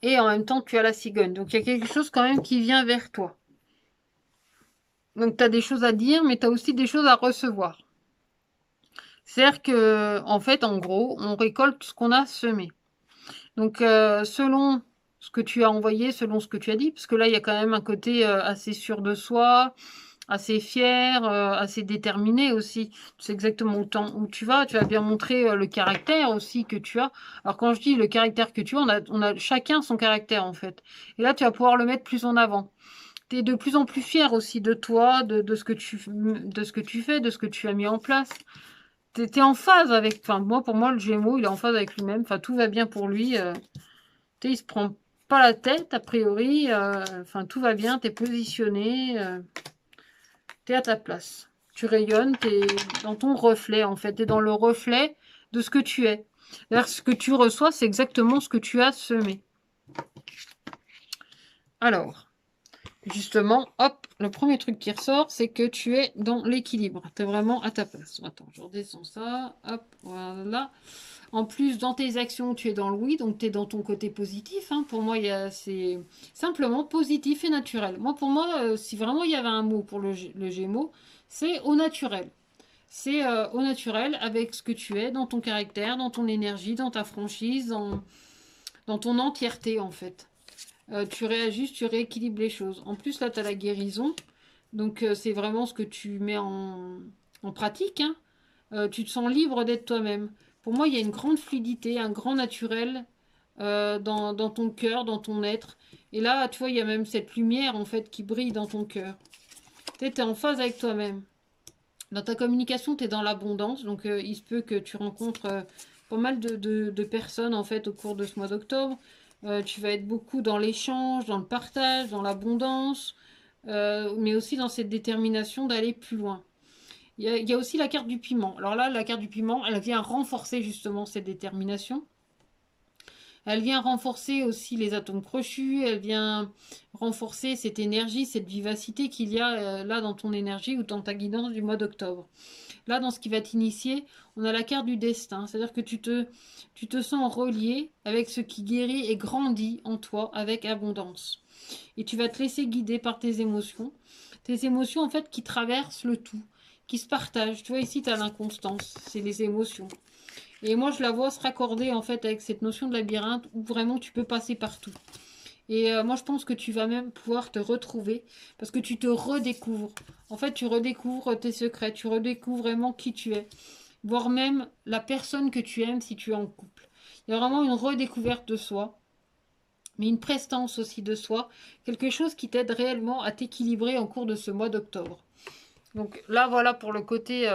Et en même temps, tu as la cigogne. Donc, il y a quelque chose quand même qui vient vers toi. Donc, tu as des choses à dire, mais tu as aussi des choses à recevoir. C'est-à-dire que, en fait, en gros, on récolte ce qu'on a semé. Donc, selon ce que tu as envoyé, selon ce que tu as dit, parce que là, il y a quand même un côté assez sûr de soi, assez fier, assez déterminé aussi. Tu sais exactement où tu vas. Tu as bien montré le caractère aussi que tu as. Alors, quand je dis le caractère que tu as, on a chacun son caractère, en fait. Et là, tu vas pouvoir le mettre plus en avant. Tu es de plus en plus fier aussi de toi, de ce que tu fais, de ce que tu as mis en place. Tu es en phase avec... Enfin, moi, pour moi, le Gémeaux, il est en phase avec lui-même. Enfin, tout va bien pour lui. Tu sais, il se prend pas la tête, a priori. Enfin, tout va bien. Tu es positionné. Tu es à ta place. Tu rayonnes. Tu es dans ton reflet, en fait. Tu es dans le reflet de ce que tu es. D'ailleurs, ce que tu reçois, c'est exactement ce que tu as semé. Alors... Justement, hop, le premier truc qui ressort, c'est que tu es dans l'équilibre. Tu es vraiment à ta place. Attends, je redescends ça. Hop, voilà. En plus, dans tes actions, tu es dans le oui, donc tu es dans ton côté positif. Hein. Pour moi, c'est simplement positif et naturel. Moi, pour moi, si vraiment il y avait un mot pour le Gémeaux, c'est au naturel. C'est au naturel avec ce que tu es, dans ton caractère, dans ton énergie, dans ta franchise, dans ton entièreté, en fait. Tu réajustes, tu rééquilibres les choses. En plus, là, tu as la guérison. Donc, c'est vraiment ce que tu mets en pratique. Hein. Tu te sens libre d'être toi-même. Pour moi, il y a une grande fluidité, un grand naturel dans ton cœur, dans ton être. Et là, tu vois, il y a même cette lumière, en fait, qui brille dans ton cœur. Tu es en phase avec toi-même. Dans ta communication, tu es dans l'abondance. Donc, il se peut que tu rencontres pas mal de personnes, en fait, au cours de ce mois d'octobre. Tu vas être beaucoup dans l'échange, dans le partage, dans l'abondance, mais aussi dans cette détermination d'aller plus loin. Il y a aussi la carte du piment. Alors là, la carte du piment, elle vient renforcer justement cette détermination. Elle vient renforcer aussi les atomes crochus, elle vient renforcer cette énergie, cette vivacité qu'il y a là dans ton énergie ou dans ta guidance du mois d'octobre. Là, dans ce qui va t'initier, on a la carte du destin. C'est-à-dire que tu te sens relié avec ce qui guérit et grandit en toi avec abondance. Et tu vas te laisser guider par tes émotions. Tes émotions, en fait, qui traversent le tout, qui se partagent. Tu vois, ici, tu as l'inconstance. C'est les émotions. Et moi, je la vois se raccorder, en fait, avec cette notion de labyrinthe où vraiment tu peux passer partout. Et moi, je pense que tu vas même pouvoir te retrouver parce que tu te redécouvres. En fait, tu redécouvres tes secrets, tu redécouvres vraiment qui tu es, voire même la personne que tu aimes si tu es en couple. Il y a vraiment une redécouverte de soi, mais une prestance aussi de soi, quelque chose qui t'aide réellement à t'équilibrer en cours de ce mois d'octobre. Donc là, voilà pour le côté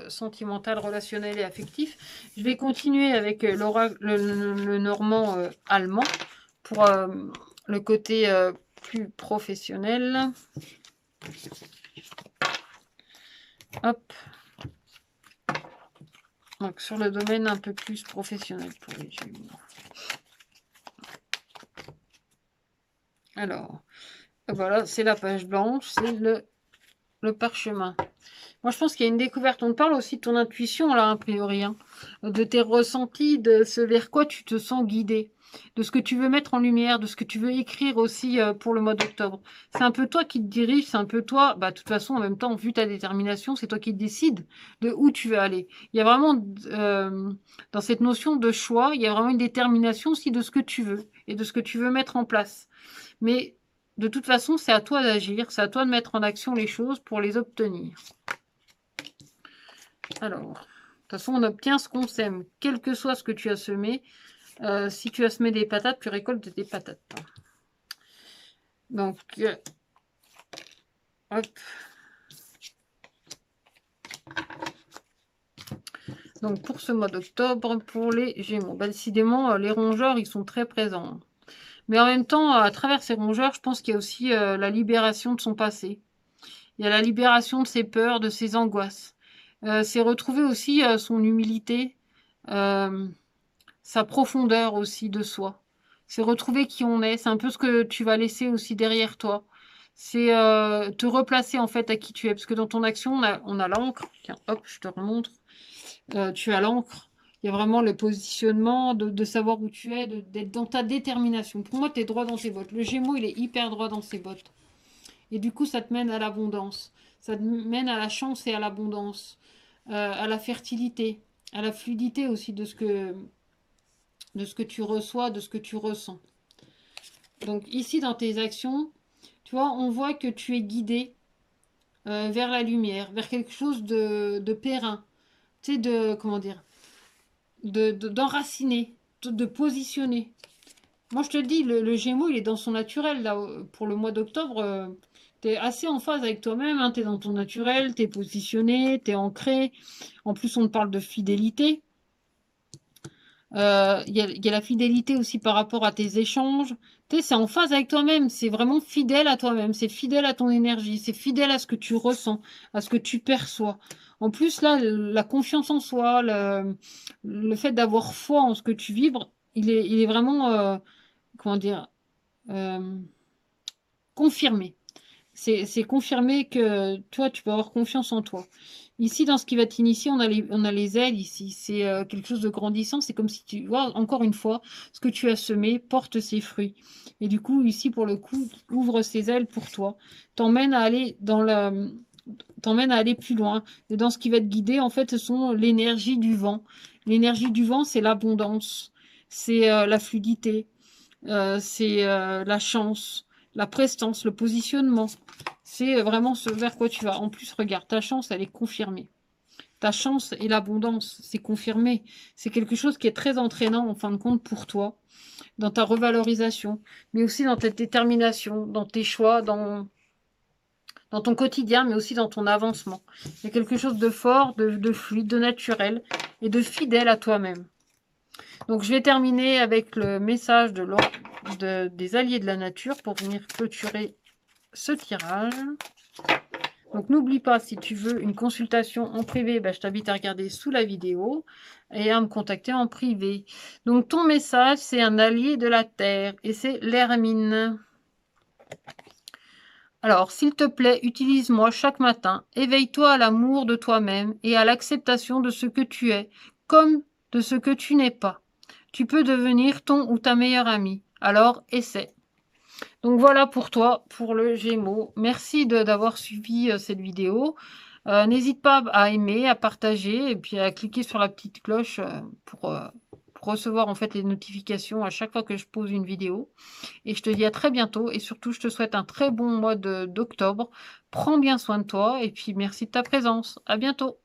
sentimental, relationnel et affectif. Je vais continuer avec le normand allemand pour le côté plus professionnel. Hop. Donc sur le domaine un peu plus professionnel pour les Gémeaux. Alors, voilà, c'est la page blanche, c'est le parchemin. Moi, je pense qu'il y a une découverte. On te parle aussi de ton intuition, là, a priori. Hein, de tes ressentis, de ce vers quoi tu te sens guidé. De ce que tu veux mettre en lumière, de ce que tu veux écrire aussi pour le mois d'octobre. C'est un peu toi qui te dirige, c'est un peu toi. Bah, de toute façon, en même temps, vu ta détermination, c'est toi qui décides de où tu veux aller. Il y a vraiment, dans cette notion de choix, il y a vraiment une détermination aussi de ce que tu veux et de ce que tu veux mettre en place. Mais de toute façon, c'est à toi d'agir, c'est à toi de mettre en action les choses pour les obtenir. Alors, de toute façon, on obtient ce qu'on sème, quel que soit ce que tu as semé. Si tu as semé des patates, tu récoltes des patates. Donc, Hop. Donc, pour ce mois d'octobre, pour les Gémeaux. Bah, décidément, les rongeurs, ils sont très présents. Mais en même temps, à travers ces rongeurs, je pense qu'il y a aussi la libération de son passé. Il y a la libération de ses peurs, de ses angoisses. C'est retrouver aussi son humilité, sa profondeur aussi de soi. C'est retrouver qui on est. C'est un peu ce que tu vas laisser aussi derrière toi. C'est te replacer en fait à qui tu es. Parce que dans ton action, on a l'encre. Tiens, hop, je te remontre. Tu as l'encre. Il y a vraiment le positionnement, de savoir où tu es, d'être dans ta détermination. Pour moi, tu es droit dans tes bottes. Le Gémeaux, il est hyper droit dans ses bottes. Et du coup, ça te mène à l'abondance. Ça te mène à la chance et à l'abondance. À la fertilité. À la fluidité aussi de ce que tu reçois, de ce que tu ressens. Donc ici, dans tes actions, tu vois, on voit que tu es guidé vers la lumière, vers quelque chose de périn. Tu sais, comment dire, d'enraciner, de positionner. Moi, je te dis, le Gémeaux, il est dans son naturel, là, pour le mois d'octobre. Tu es assez en phase avec toi-même, hein, tu es dans ton naturel, tu es positionné, tu es ancré. En plus, on te parle de fidélité. Il y a la fidélité aussi par rapport à tes échanges. Tu sais, c'est en phase avec toi-même, c'est vraiment fidèle à toi-même, c'est fidèle à ton énergie, c'est fidèle à ce que tu ressens, à ce que tu perçois. En plus, là, la confiance en soi, le fait d'avoir foi en ce que tu vibres, il est vraiment, comment dire, euh, confirmé. C'est confirmé que toi, tu peux avoir confiance en toi. Ici, dans ce qui va t'initier, on a les ailes ici. C'est quelque chose de grandissant. C'est comme si tu vois, encore une fois, ce que tu as semé porte ses fruits. Et du coup, ici, pour le coup, ouvre ses ailes pour toi. T'emmène à aller t'emmène à aller plus loin. Et dans ce qui va te guider, en fait, ce sont l'énergie du vent. L'énergie du vent, c'est l'abondance. C'est la fluidité. C'est la chance, la prestance, le positionnement. C'est vraiment ce vers quoi tu vas. En plus, regarde, ta chance, elle est confirmée. Ta chance et l'abondance, c'est confirmé. C'est quelque chose qui est très entraînant, en fin de compte, pour toi, dans ta revalorisation, mais aussi dans ta détermination, dans tes choix, dans ton quotidien, mais aussi dans ton avancement. Il y a quelque chose de fort, de fluide, de naturel et de fidèle à toi-même. Donc, je vais terminer avec le message des alliés de la nature pour venir clôturer ce tirage. Donc, n'oublie pas, si tu veux une consultation en privé, je t'invite à regarder sous la vidéo et à me contacter en privé. Donc, ton message, c'est un allié de la terre et c'est l'hermine. Alors, s'il te plaît, utilise-moi chaque matin. Éveille-toi à l'amour de toi-même et à l'acceptation de ce que tu es, comme de ce que tu n'es pas. Tu peux devenir ton ou ta meilleure amie. Alors, essaie. Donc voilà pour toi, pour le Gémeaux. Merci d'avoir suivi cette vidéo. N'hésite pas à aimer, à partager et puis à cliquer sur la petite cloche pour recevoir en fait les notifications à chaque fois que je pose une vidéo. Et je te dis à très bientôt et surtout je te souhaite un très bon mois d'octobre. Prends bien soin de toi et puis merci de ta présence. À bientôt.